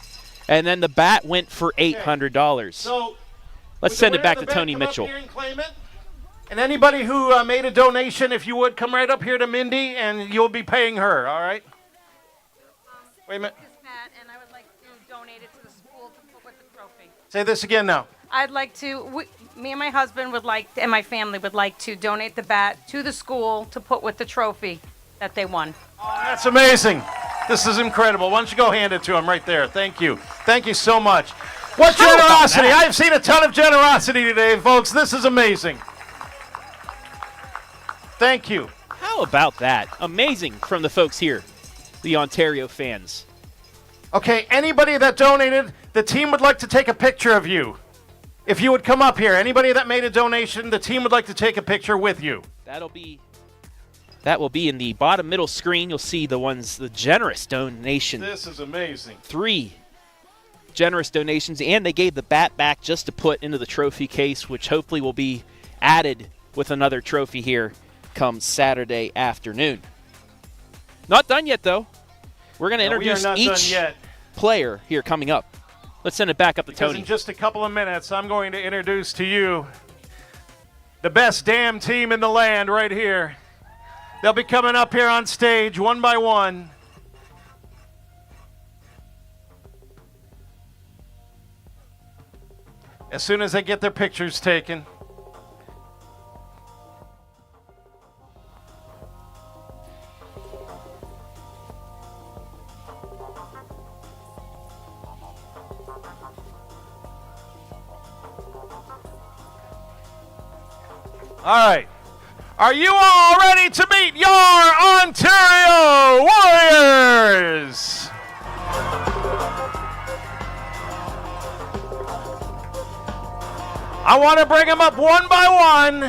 And then the bat went for $800. So let's send it back to Tony Mitchell. And anybody who made a donation, if you would, come right up here to Mindy, and you'll be paying her, all right? Wait a minute. And I would like to donate it to the school to put with the trophy. Say this again now. I'd like to, me and my husband would like, and my family would like to donate the bat to the school to put with the trophy that they won. Oh, that's amazing. This is incredible. Why don't you go hand it to him right there? Thank you. Thank you so much. What generosity. I've seen a ton of generosity today, folks. This is amazing. Thank you. How about that? Amazing from the folks here, the Ontario fans. Okay, anybody that donated, the team would like to take a picture of you. If you would come up here, anybody that made a donation, the team would like to take a picture with you. That will be in the bottom middle screen. You'll see the generous donation. This is amazing. 3 generous donations, and they gave the bat back just to put into the trophy case, which hopefully will be added with another trophy here come Saturday afternoon. Not done yet, though. We're going to introduce each player here coming up. Let's send it back up to Tony. In just a couple of minutes, I'm going to introduce to you the best damn team in the land right here. They'll be coming up here on stage one by one. As soon as they get their pictures taken. All right. Are you all ready to meet your Ontario Warriors? I want to bring them up one by one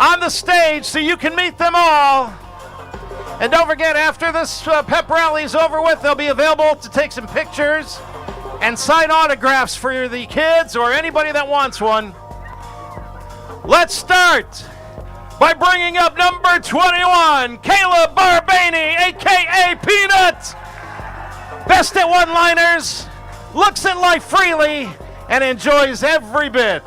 on the stage so you can meet them all. And don't forget, after this pep rally is over with, they'll be available to take some pictures and sign autographs for the kids or anybody that wants one. Let's start by bringing up number 21, Caleb Barbaney, a.k.a. Peanut. Best at one-liners, looks at life freely, and enjoys every bit.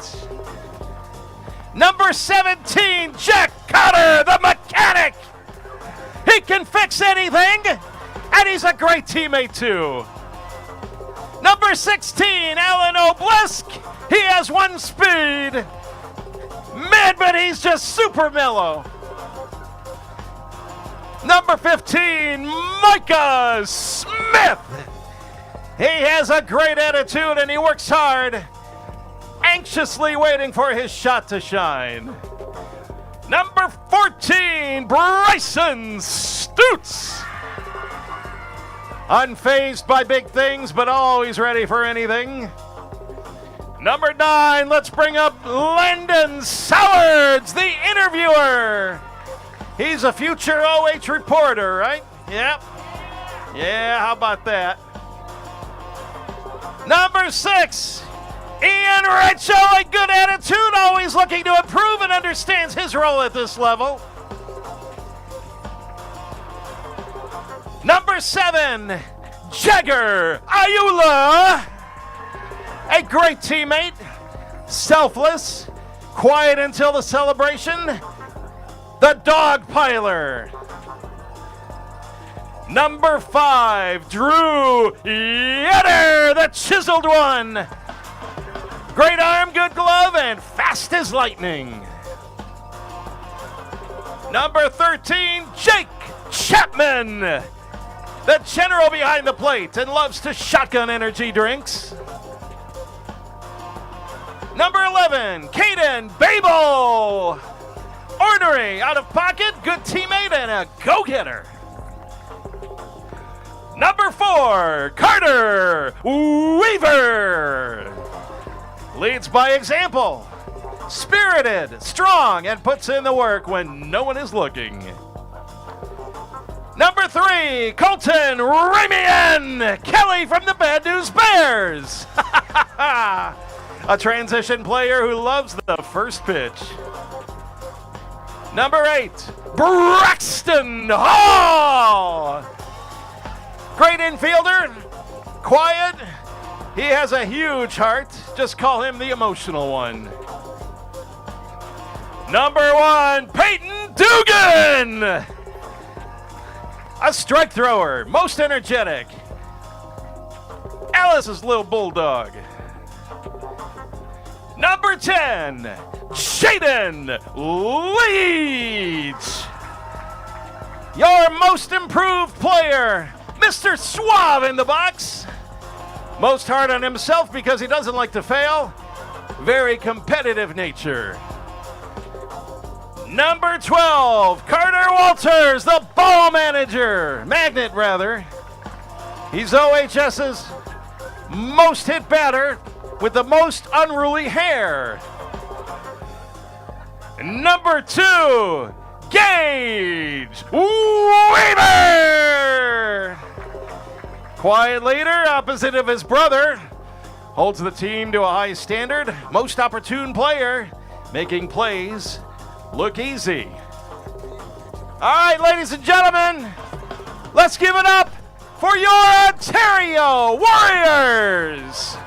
Number 17, Jack Cotter, the mechanic. He can fix anything, and he's a great teammate, too. Number 16, Alan O'Blisk. He has 1 speed. Man, but he's just super mellow. Number 15, Micah Smith. He has a great attitude and he works hard, anxiously waiting for his shot to shine. Number 14, Bryson Stutz. Unfazed by big things, but always ready for anything. Number 9, let's bring up Landon Sowards, the interviewer. He's a future OH reporter, right? Yep. Yeah, how about that? Number 6, Ian Rachel, a good attitude, always looking to improve and understands his role at this level. Number 7, Jagger Ayula. A great teammate, selfless, quiet until the celebration. The dog piler. Number 5, Drew Yetter, the chiseled one. Great arm, good glove, and fast as lightning. Number 13, Jake Chapman, the general behind the plate and loves to shotgun energy drinks. Number 11, Caden Babel. Ornery, out of pocket, good teammate, and a go-getter. Number 4, Carter Weaver. Leads by example. Spirited, strong, and puts in the work when no one is looking. Number 3, Colton Ramian Kelly from the Bad News Bears. A transition player who loves the first pitch. Number 8, Braxton Hall. Great infielder, quiet. He has a huge heart. Just call him the emotional one. Number 1, Peyton Dugan. A strike thrower, most energetic. Alice's little bulldog. Number 10, Jaden Leach. Your most improved player, Mr. Suave in the box. Most hard on himself because he doesn't like to fail. Very competitive nature. Number 12, Carter Walters, the ball magnet rather. He's OHS's most hit batter with the most unruly hair. Number 2, Gage Weaver. Quiet leader, opposite of his brother. Holds the team to a high standard. Most opportune player, making plays look easy. All right, ladies and gentlemen, let's give it up for your Ontario Warriors.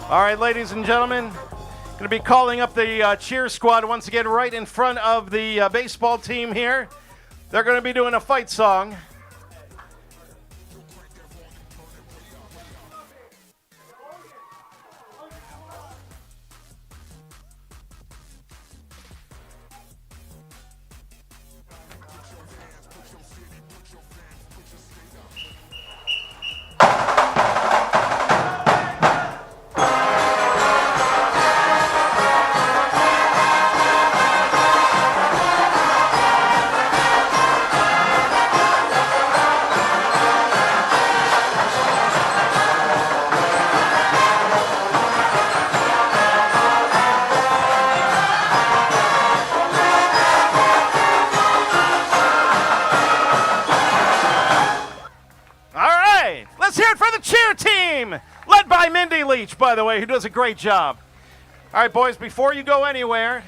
All right, ladies and gentlemen, going to be calling up the cheer squad once again right in front of the baseball team here. They're going to be doing a fight song. By the way, who does a great job. All right, boys, before you go anywhere,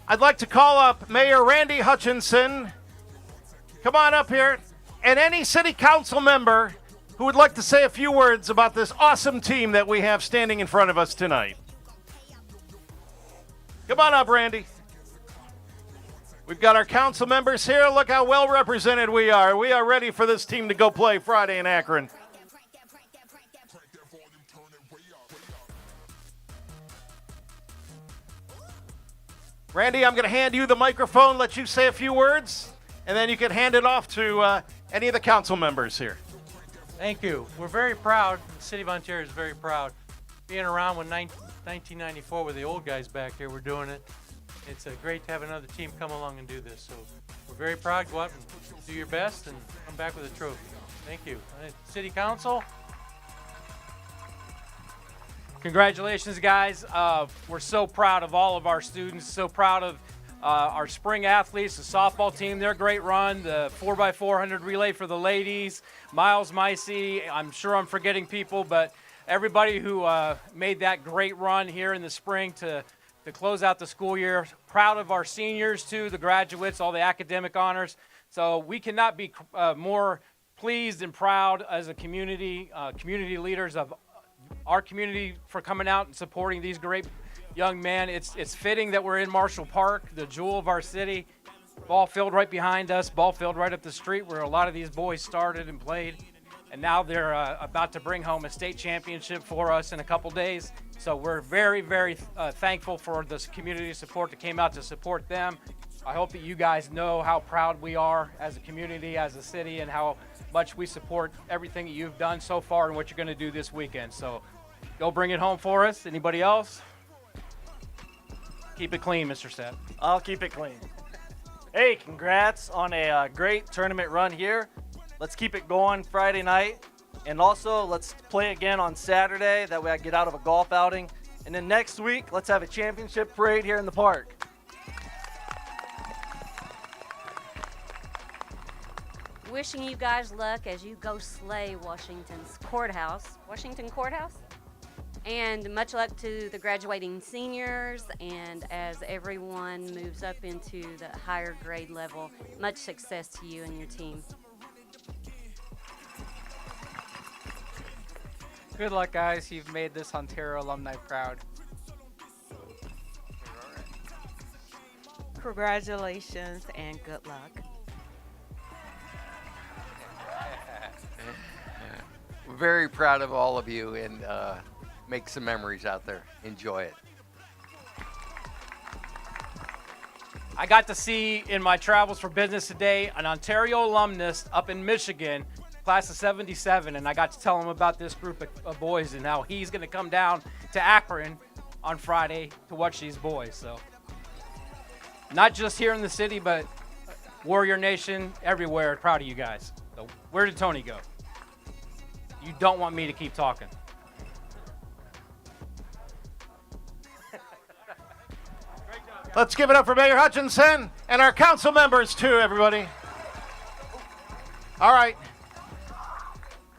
I'd like to call up Mayor Randy Hutchinson. Come on up here. And any city council member who would like to say a few words about this awesome team that we have standing in front of us tonight. Come on up, Randy. We've got our council members here. Look how well represented we are. We are ready for this team to go play Friday in Akron. Randy, I'm going to hand you the microphone, let you say a few words, and then you can hand it off to any of the council members here. Thank you. We're very proud. The city of Ontario is very proud. Being around when 1994 with the old guys back here, we're doing it. It's great to have another team come along and do this. So we're very proud. Go out and do your best and come back with a trophy. Thank you. City Council. Congratulations, guys. We're so proud of all of our students, so proud of our spring athletes, the softball team, their great run, the 4x400 relay for the ladies, Miles Micey, I'm sure I'm forgetting people, but everybody who made that great run here in the spring to close out the school year. Proud of our seniors, too, the graduates, all the academic honors. So we cannot be more pleased and proud as a community, community leaders of our community for coming out and supporting these great young men. It's fitting that we're in Marshall Park, the jewel of our city. Ball field right behind us, ball field right up the street where a lot of these boys started and played. And now they're about to bring home a state championship for us in a couple days. So we're very, very thankful for this community support that came out to support them. I hope that you guys know how proud we are as a community, as a city, and how much we support everything that you've done so far and what you're going to do this weekend. So go bring it home for us. Anybody else? Keep it clean, Mr. Seth. I'll keep it clean. Hey, congrats on a great tournament run here. Let's keep it going Friday night. And also, let's play again on Saturday. That way I get out of a golf outing. And then next week, let's have a championship parade here in the park. Wishing you guys luck as you go slay Washington Courthouse. And much luck to the graduating seniors, and as everyone moves up into the higher grade level, much success to you and your team. Good luck, guys. You've made this Ontario alumni proud. Congratulations and good luck. We're very proud of all of you, and make some memories out there. Enjoy it. I got to see in my travels for business today an Ontario alumnus up in Michigan, class of 77, and I got to tell him about this group of boys and how he's going to come down to Akron on Friday to watch these boys. So not just here in the city, but Warrior Nation, everywhere. Proud of you guys. So where did Tony go? You don't want me to keep talking. Let's give it up for Mayor Hutchinson and our council members too, everybody. All right.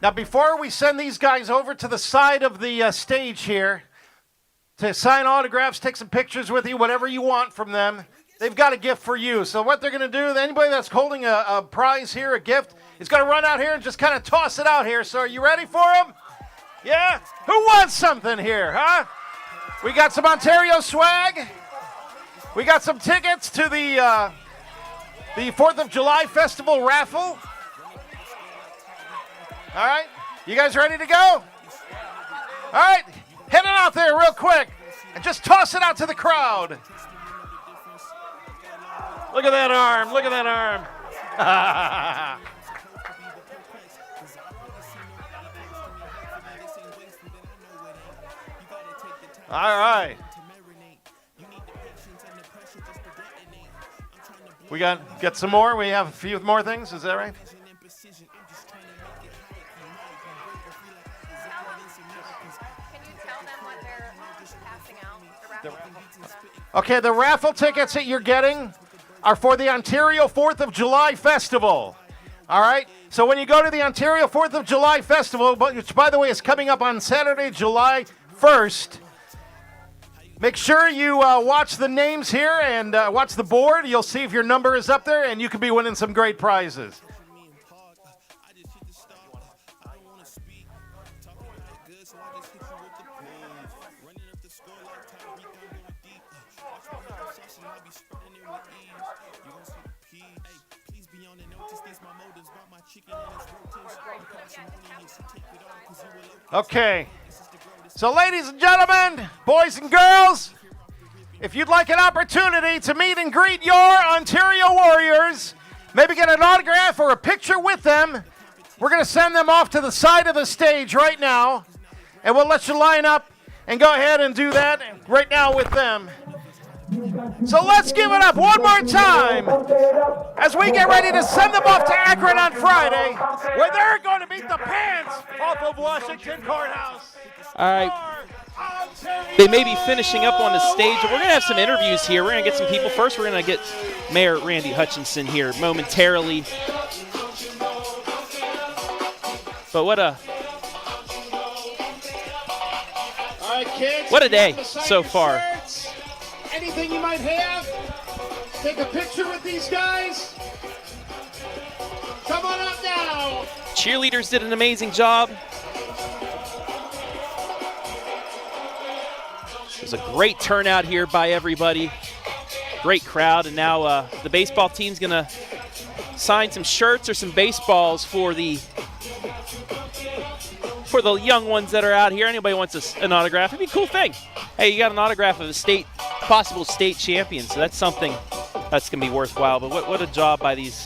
Now, before we send these guys over to the side of the stage here to sign autographs, take some pictures with you, whatever you want from them, they've got a gift for you. So what they're going to do, anybody that's holding a prize here, a gift, is going to run out here and just kind of toss it out here. So are you ready for them? Yeah? Who wants something here, huh? We got some Ontario swag. We got some tickets to the 4th of July Festival raffle. All right, you guys ready to go? All right, head it out there real quick and just toss it out to the crowd. Look at that arm, look at that arm. All right. We get some more. We have a few more things. Is that right? Okay, the raffle tickets that you're getting are for the Ontario 4th of July Festival. All right? So when you go to the Ontario 4th of July Festival, which, by the way, is coming up on Saturday, July 1st, make sure you watch the names here and watch the board. You'll see if your number is up there, and you could be winning some great prizes. Okay. So, ladies and gentlemen, boys and girls, if you'd like an opportunity to meet and greet your Ontario Warriors, maybe get an autograph or a picture with them, we're going to send them off to the side of the stage right now, and we'll let you line up and go ahead and do that right now with them. So let's give it up one more time as we get ready to send them off to Akron on Friday, where they're going to beat the pants off of Washington Courthouse. All right. They may be finishing up on the stage. We're going to have some interviews here. We're going to get some people. First, we're going to get Mayor Randy Hutchinson here momentarily. But what a Kids, what a day so far. Shirts, anything you might have, take a picture with these guys. Come on up now. Cheerleaders did an amazing job. It was a great turnout here by everybody. Great crowd, and now the baseball team's gonna sign some shirts or some baseballs for the young ones that are out here. Anybody wants an autograph? It'd be a cool thing. Hey, you got an autograph of a possible state champion, so that's something that's gonna be worthwhile. But what a job by these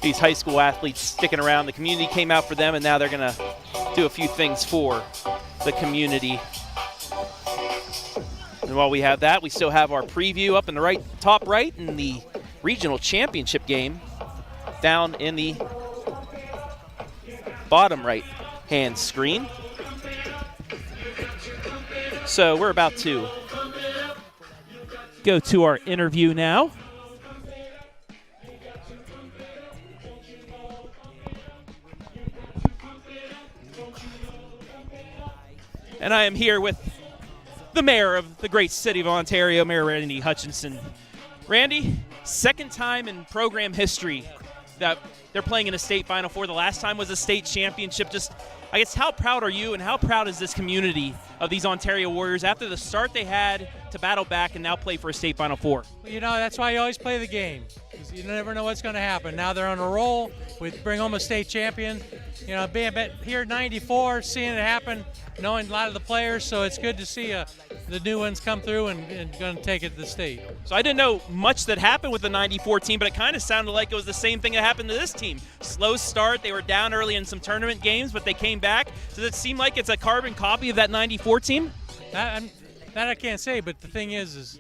high school athletes sticking around. The community came out for them, and now they're gonna do a few things for the community. And while we have that, we still have our preview up in the top right in the regional championship game down in the bottom right hand screen. So we're about to go to our interview now. And I am here with the mayor of the great city of Ontario, Mayor Randy Hutchinson. Randy, second time in program history that they're playing in a state Final Four. The last time was a state championship. Just, I guess, how proud are you and how proud is this community of these Ontario Warriors after the start they had to battle back and now play for a state Final Four? You know, that's why you always play the game. 'Cause you never know what's going to happen. Now they're on a roll. We bring home a state champion. You know, being here in '94, seeing it happen, knowing a lot of the players, so it's good to see the new ones come through and going to take it to the state. So I didn't know much that happened with the '94 team, but it kind of sounded like it was the same thing that happened to this team. Slow start. They were down early in some tournament games, but they came back. Does it seem like it's a carbon copy of that '94 team? That I can't say, but the thing is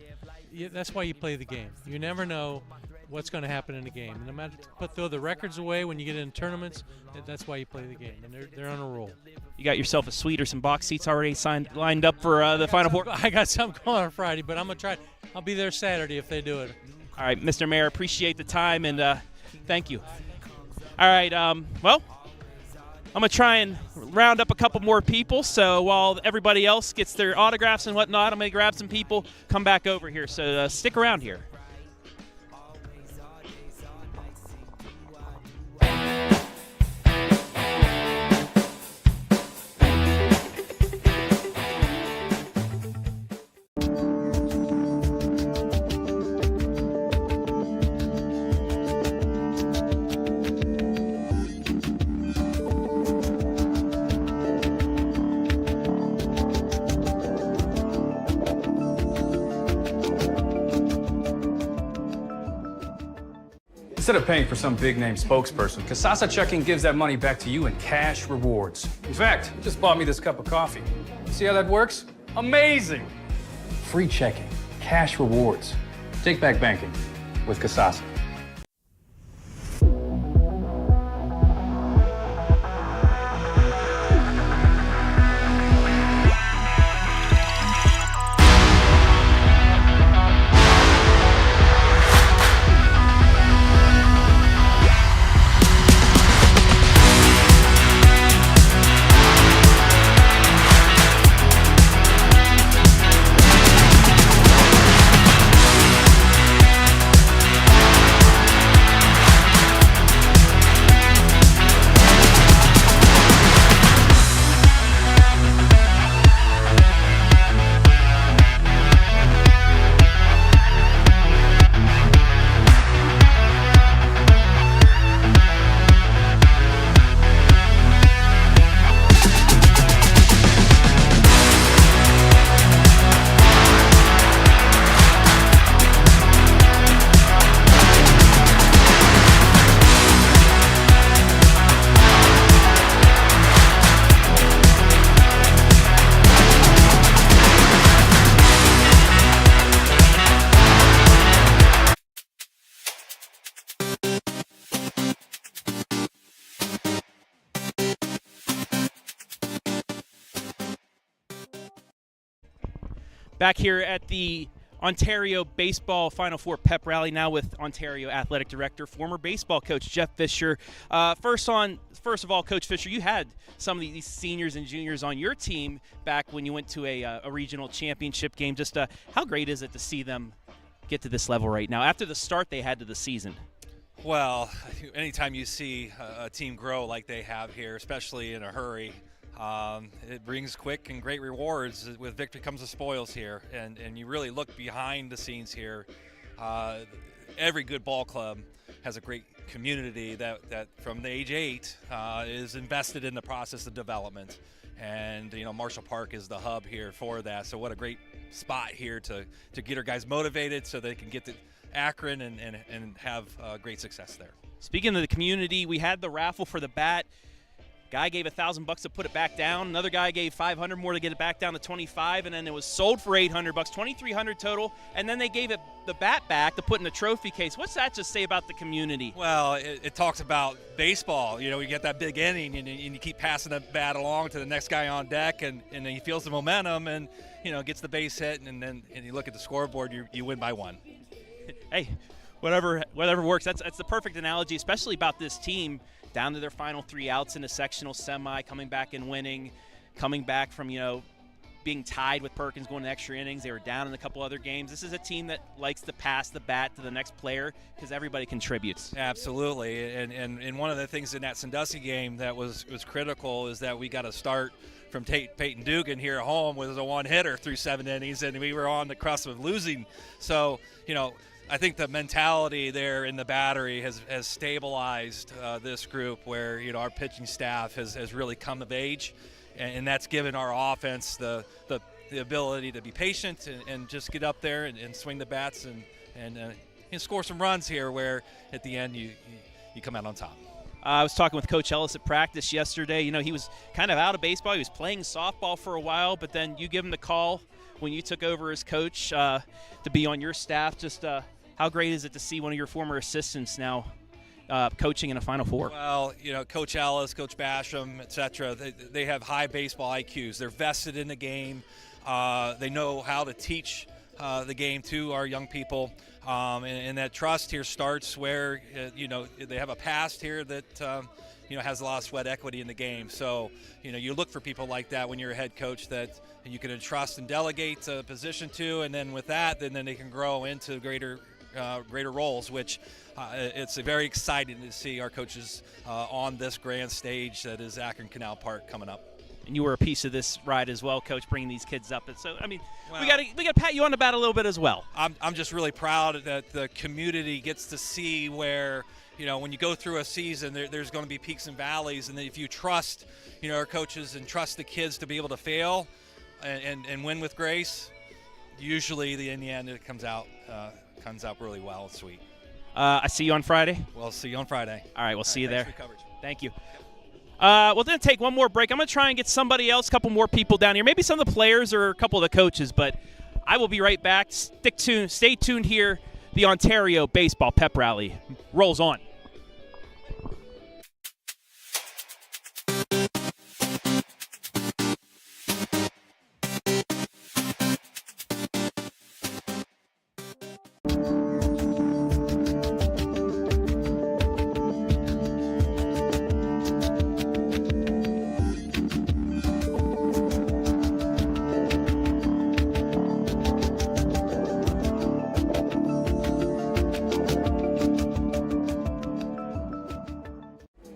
that's why you play the game. You never know what's going to happen in a game. No matter throw the records away when you get in tournaments, that's why you play the game, and they're on a roll. You got yourself a suite or some box seats already lined up for the Final Four? I got some going on Friday, but I'm going to try. I'll be there Saturday if they do it. All right, Mr. Mayor, appreciate the time, and thank you. All right, well, I'm going to try and round up a couple more people, so while everybody else gets their autographs and whatnot, I'm going to grab some people, come back over here, so stick around here. Instead of paying for some big-name spokesperson, Kasasa Checking gives that money back to you in cash rewards. In fact, it just bought me this cup of coffee. See how that works? Amazing! Free checking, cash rewards. Take back banking with Kasasa. Back here at the Ontario Baseball Final Four Pep Rally, now with Ontario Athletic Director, former baseball coach Jeff Fisher. First of all, Coach Fisher, you had some of these seniors and juniors on your team back when you went to a regional championship game. Just how great is it to see them get to this level right now after the start they had to the season? Well, anytime you see a team grow like they have here, especially in a hurry, it brings quick and great rewards. With victory comes the spoils here, and you really look behind the scenes here. Every good ball club has a great community that from the age 8 is invested in the process of development, and Marshall Park is the hub here for that. So what a great spot here to get our guys motivated so they can get to Akron and have great success there. Speaking of the community, we had the raffle for the bat. Guy gave $1,000 to put it back down. Another guy gave $500 more to get it back down to $25, and then it was sold for $800, $2,300 total. And then they gave it the bat back to put in the trophy case. What's that just say about the community? Well, it talks about baseball. You get that big inning, and you keep passing the bat along to the next guy on deck, and then he feels the momentum, and gets the base hit, and you look at the scoreboard, you win by 1. Hey, whatever works. That's the perfect analogy, especially about this team. Down to their final 3 outs in a sectional semi, coming back and winning, coming back from, being tied with Perkins going to extra innings. They were down in a couple other games. This is a team that likes to pass the bat to the next player because everybody contributes. Absolutely, and one of the things in that Sandusky game that was critical is that we got a start from Peyton Dugan here at home with a one-hitter through 7 innings, and we were on the cusp of losing. So, I think the mentality there in the battery has stabilized this group where, our pitching staff has really come of age, and that's given our offense the ability to be patient and just get up there and swing the bats and score some runs here where at the end you come out on top. I was talking with Coach Ellis at practice yesterday. He was kind of out of baseball. He was playing softball for a while, but then you give him the call when you took over as coach to be on your staff. Just how great is it to see one of your former assistants now coaching in a Final Four? Well, Coach Ellis, Coach Basham, et cetera, they have high baseball IQs. They're vested in the game. They know how to teach the game to our young people. And that trust here starts where, they have a past here that, has a lot of sweat equity in the game. So, you look for people like that when you're a head coach that you can entrust and delegate a position to, and then with that, then they can grow into greater roles, which it's very exciting to see our coaches on this grand stage that is Akron Canal Park coming up. And you were a piece of this ride as well, Coach, bringing these kids up. And so, we got to pat you on the back a little bit as well. I'm just really proud that the community gets to see where, when you go through a season, there's going to be peaks and valleys, and if you trust, our coaches and trust the kids to be able to fail and win with grace, usually in the end it comes out really well and sweet. I see you on Friday. We'll see you on Friday. All right, we'll see you there. Thanks for coverage. Thank you. We'll then take one more break. I'm going to try and get somebody else, a couple more people down here, maybe some of the players or a couple of the coaches, but I will be right back. Stay tuned here. The Ontario Baseball Pep Rally rolls on.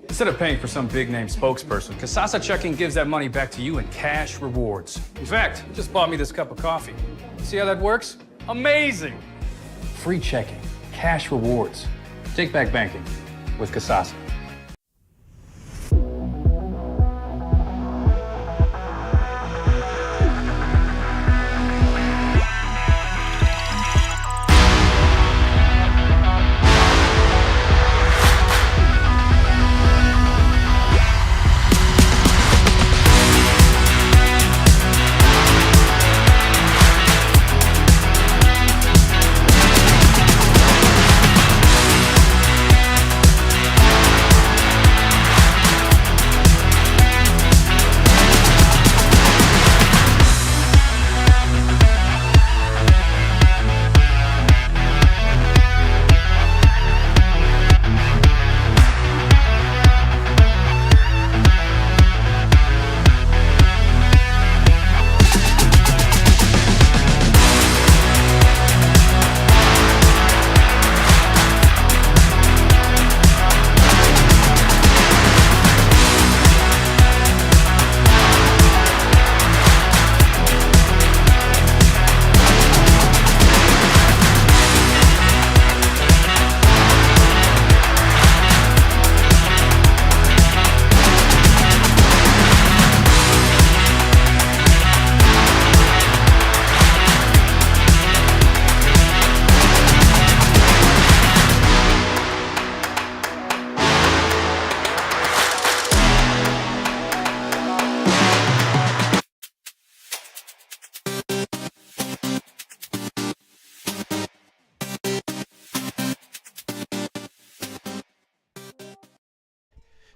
Instead of paying for some big-name spokesperson, Kasasa Checking gives that money back to you in cash rewards. In fact, you just bought me this cup of coffee. See how that works? Amazing! Free checking, cash rewards. Take back banking with Kasasa.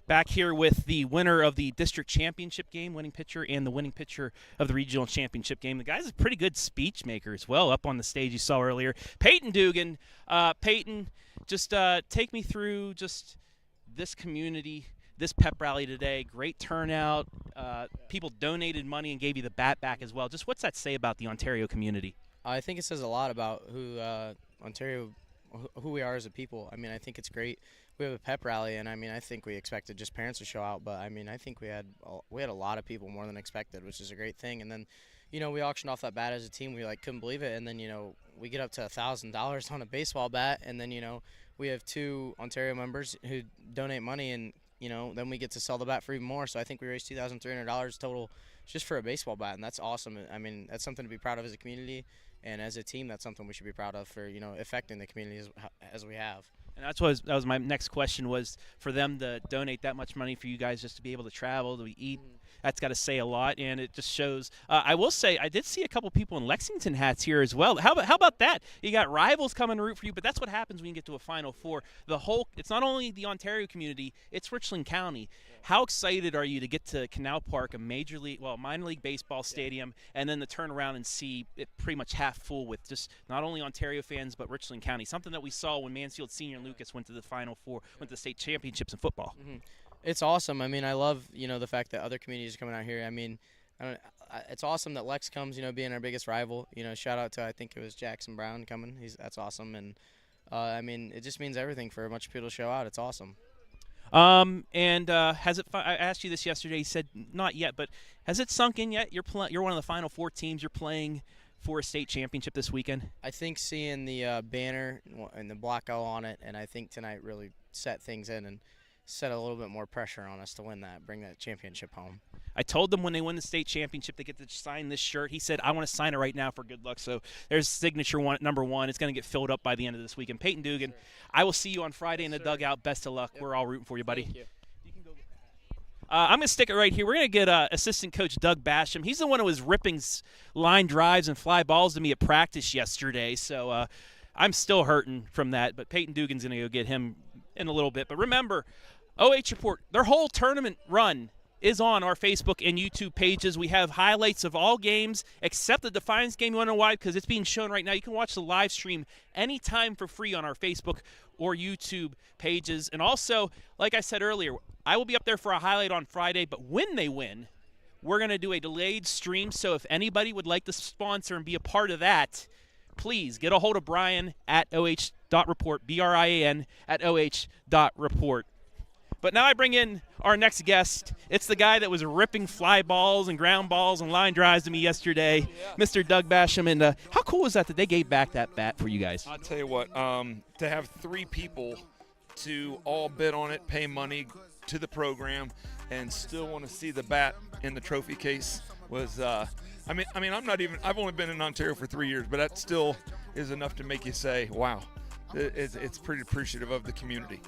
Back here with the winner of the district championship game, winning pitcher, and the winning pitcher of the regional championship game. The guy's a pretty good speech maker as well, up on the stage you saw earlier. Peyton Dugan. Peyton, just take me through just this community, this pep rally today. Great turnout. People donated money and gave you the bat back as well. Just what's that say about the Ontario community? I think it says a lot about who who we are as a people. I mean, I think it's great. We have a pep rally, and I mean, I think we expected just parents to show out, but I mean, I think we had a lot of people, more than expected, which is a great thing. And then, you know, we auctioned off that bat as a team. We couldn't believe it, and then, you know, we get up to $1,000 on a baseball bat, and then, you know, we have 2 Ontario members who donate money, and, you know, then we get to sell the bat for even more. So I think we raised $2,300 total just for a baseball bat, and that's awesome. I mean, that's something to be proud of as a community, and as a team, that's something we should be proud of for, you know, affecting the community as we have. And that was my next question, was for them to donate that much money for you guys just to be able to travel, to eat. That's got to say a lot, and it just shows. I will say, I did see a couple people in Lexington hats here as well. How about that? You got rivals coming to root for you, but that's what happens when you get to a Final Four. It's not only the Ontario community, it's Richland County. How excited are you to get to Canal Park, a minor league baseball stadium, and then to turn around and see it pretty much half full with just not only Ontario fans, but Richland County, something that we saw when Mansfield Senior and Lucas went to the Final Four, went to the state championships in football. Mm-hmm. It's awesome. I mean, I love, you know, the fact that other communities are coming out here. I mean, it's awesome that Lex comes, you know, being our biggest rival. You know, shout out to, I think it was Jackson Brown coming. That's awesome. And, I mean, it just means everything for a bunch of people to show out. It's awesome. Has it? I asked you this yesterday. You said not yet, but has it sunk in yet? You're one of the Final Four teams. You're playing for a state championship this weekend. I think seeing the banner and the black O on it, and I think tonight really set things in and set a little bit more pressure on us to win that, bring that championship home. I told them when they win the state championship, they get to sign this shirt. He said, I want to sign it right now for good luck. So there's signature number 1. It's going to get filled up by the end of this weekend. Peyton Dugan, I will see you on Friday in the dugout. Best of luck. Yep. We're all rooting for you, buddy. Thank you. I'm going to stick it right here. We're going to get assistant coach Doug Basham. He's the one who was ripping line drives and fly balls to me at practice yesterday. So I'm still hurting from that. But Peyton Dugan's going to go get him in a little bit. But remember, OH Report, their whole tournament run is on our Facebook and YouTube pages. We have highlights of all games except the Defiance game. You want to know why? Because it's being shown right now. You can watch the live stream anytime for free on our Facebook or YouTube pages. And also, like I said earlier, I will be up there for a highlight on Friday, but when they win, we're going to do a delayed stream. So if anybody would like to sponsor and be a part of that, please get a hold of Brian at OH.report, BRIAN at OH.report. But now I bring in our next guest. It's the guy that was ripping fly balls and ground balls and line drives to me yesterday, Mr. Doug Basham. And how cool was that they gave back that bat for you guys? I'll tell you what, to have 3 people to all bid on it, pay money to the program, and still want to see the bat in the trophy case was, I mean, I've only been in Ontario for 3 years, but that still is enough to make you say, wow, it's pretty appreciative of the community.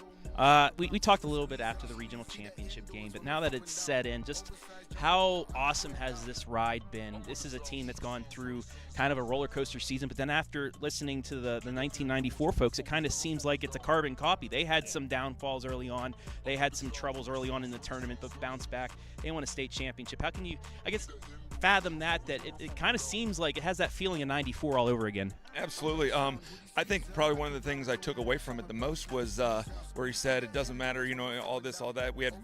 We talked a little bit after the regional championship game, but now that it's set in, just how awesome has this ride been? This is a team that's gone through kind of a roller coaster season, but then after listening to the 1994 folks, it kind of seems like it's a carbon copy. They had some downfalls early on. They had some troubles early on in the tournament, but bounced back. They won a state championship. How can you, I guess, fathom that it kind of seems like it has that feeling of 94 all over again? Absolutely. I think probably one of the things I took away from it the most was where he said it doesn't matter, you know, all this, all that. We had,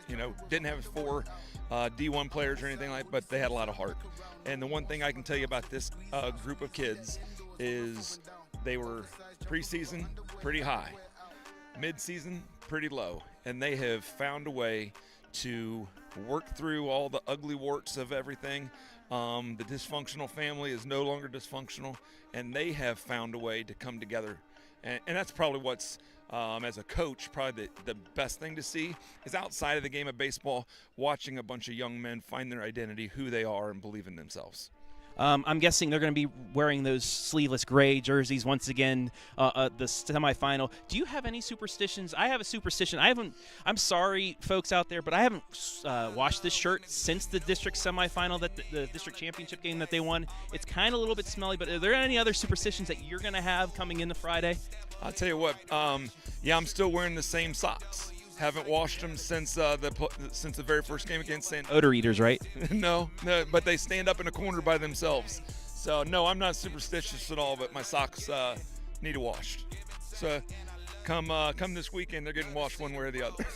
you know, didn't have 4 D1 players or anything like, but they had a lot of heart. And the one thing I can tell you about this group of kids is they were preseason pretty high, mid-season pretty low, and they have found a way to work through all the ugly warts of everything. The dysfunctional family is no longer dysfunctional, and they have found a way to come together. And that's probably what's, as a coach, probably the best thing to see is outside of the game of baseball, watching a bunch of young men find their identity, who they are, and believe in themselves. I'm guessing they're going to be wearing those sleeveless gray jerseys once again, the semifinal. Do you have any superstitions? I have a superstition. I'm sorry, folks out there, but I haven't washed this shirt since the district semifinal, the district championship game that they won. It's kind of a little bit smelly, but are there any other superstitions that you're going to have coming into Friday? I'll tell you what, yeah, I'm still wearing the same socks. Haven't washed them since the very first game against San. Odor eaters, right? No, but they stand up in a corner by themselves. So no, I'm not superstitious at all. But my socks need washed. So come this weekend, they're getting washed one way or the other.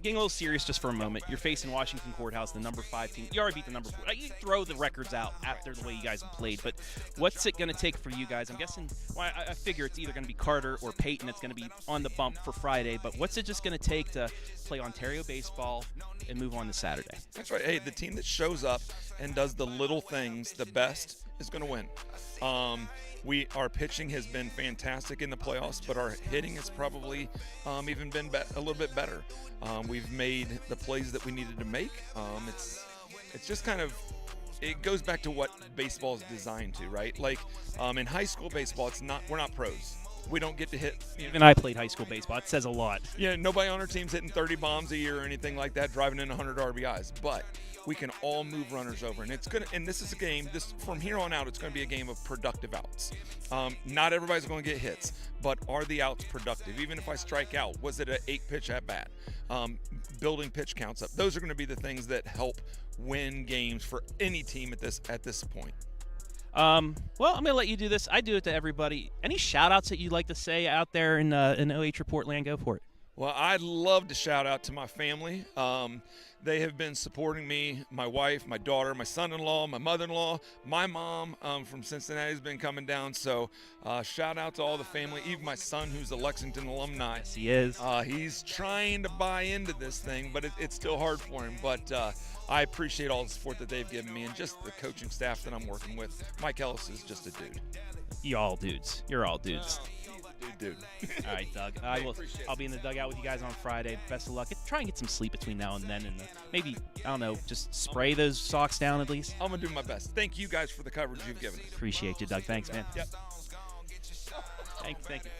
Getting a little serious just for a moment. You're facing Washington Courthouse, the number 5 team. You already beat the number 4. You throw the records out after the way you guys have played, but what's it going to take for you guys? I'm guessing, well, I figure it's either going to be Carter or Peyton that's going to be on the bump for Friday, but what's it just going to take to play Ontario baseball and move on to Saturday? That's right. Hey, the team that shows up and does the little things the best is going to win. Our pitching has been fantastic in the playoffs, but our hitting has probably even been a little bit better. We've made the plays that we needed to make. It's just kind of, it goes back to what baseball is designed to, right? Like in high school baseball, we're not pros. We don't get to hit. Even I played high school baseball. It says a lot. Yeah, nobody on our team's hitting 30 bombs a year or anything like that, driving in 100 RBIs. But we can all move runners over, and and this is a game. From here on out, it's going to be a game of productive outs. Not everybody's going to get hits, but are the outs productive? Even if I strike out, was it an 8-pitch at bat? Building pitch counts up. Those are going to be the things that help win games for any team at this point. Well, I'm going to let you do this. I do it to everybody. Any shout-outs that you'd like to say out there in OH Report land? Go for it. Well, I'd love to shout out to my family. They have been supporting me, my wife, my daughter, my son-in-law, my mother-in-law, my mom from Cincinnati has been coming down. So shout out to all the family, even my son who's a Lexington alumni. Yes, he is. He's trying to buy into this thing, but it's still hard for him. But I appreciate all the support that they've given me and just the coaching staff that I'm working with. Mike Ellis is just a dude. You all dudes. You're all dudes. Dude. All right, Doug. I'll be in the dugout with you guys on Friday. Best of luck. Try and get some sleep between now and then, and maybe, I don't know, just spray those socks down at least. I'm going to do my best. Thank you guys for the coverage you've given us. Appreciate you, Doug. Thanks, man. Yep. Thank you.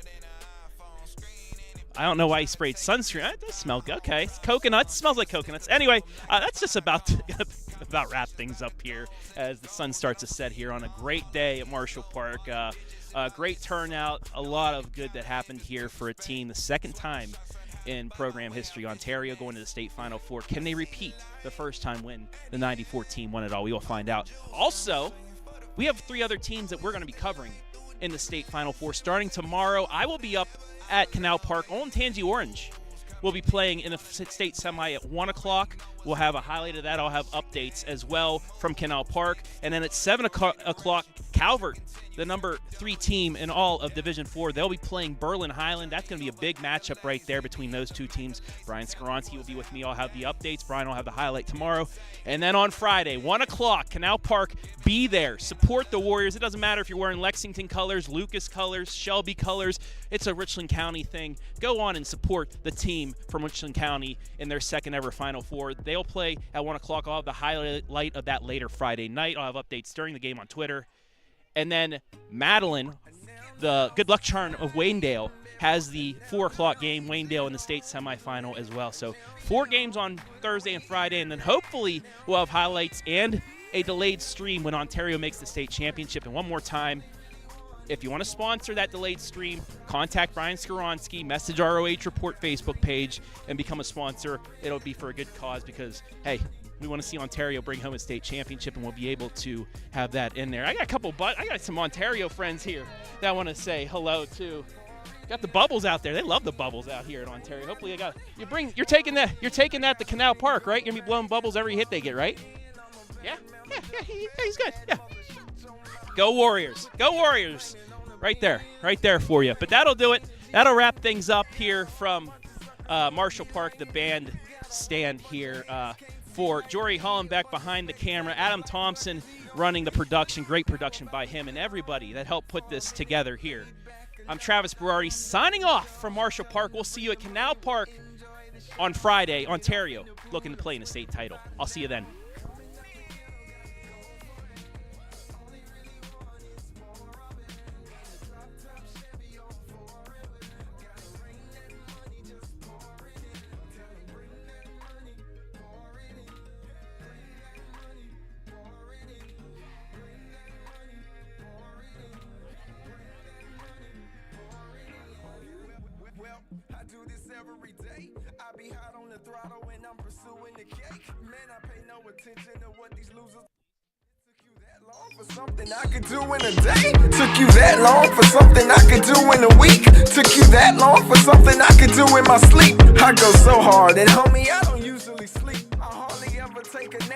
I don't know why he sprayed sunscreen. It does smell good. Okay. It's coconuts. Smells like coconuts. Anyway, that's just about wrap things up here as the sun starts to set here on a great day at Marshall Park. Great turnout. A lot of good that happened here for a team. The second time in program history, Ontario going to the state Final Four. Can they repeat the first time when the 94 team won it all? We will find out. Also, we have 3 other teams that we're going to be covering in the state Final Four. Starting tomorrow, I will be up at Canal Park. Olentangy Orange will be playing in the state semi at 1 o'clock. We'll have a highlight of that. I'll have updates as well from Canal Park. And then at 7 o'clock, Calvert, the number 3 team in all of Division 4, they'll be playing Berlin Highland. That's going to be a big matchup right there between those 2 teams. Brian Skaronski will be with me. I'll have the updates. Brian will have the highlight tomorrow. And then on Friday, 1 o'clock, Canal Park, be there. Support the Warriors. It doesn't matter if you're wearing Lexington colors, Lucas colors, Shelby colors. It's a Richland County thing. Go on and support the team from Richland County in their second ever Final Four. They'll play at 1 o'clock. I'll have the highlight of that later Friday night. I'll have updates during the game on Twitter. And then Madeline, the good luck charm of Waynedale, has the 4 o'clock game, Waynedale in the state semifinal as well. So 4 games on Thursday and Friday, and then hopefully we'll have highlights and a delayed stream when Ontario makes the state championship. And one more time, if you want to sponsor that delayed stream, contact Brian Skaronski, message ROH Report Facebook page, and become a sponsor. It'll be for a good cause because, hey, we want to see Ontario bring home a state championship, and we'll be able to have that in there. I got some Ontario friends here that I want to say hello to. Got the bubbles out there. They love the bubbles out here in Ontario. Hopefully, you're taking that to Canal Park, right? You're gonna be blowing bubbles every hit they get, right? Yeah, he's good. Yeah. Go Warriors. Go Warriors. Right there for you. But that'll do it. That'll wrap things up here from Marshall Park, the band stand here. For Jory Hollenbeck behind the camera, Adam Thompson running the production. Great production by him and everybody that helped put this together here. I'm Travis Berardi signing off from Marshall Park. We'll see you at Canal Park on Friday. Ontario looking to play in a state title. I'll see you then. I do this every day. I be hot on the throttle when I'm pursuing the cake. Man, I pay no attention to what these losers. Took you that long for something I could do in a day. Took you that long for something I could do in a week. Took you that long for something I could do in my sleep. I go so hard, and homie, I don't usually sleep. I hardly ever take a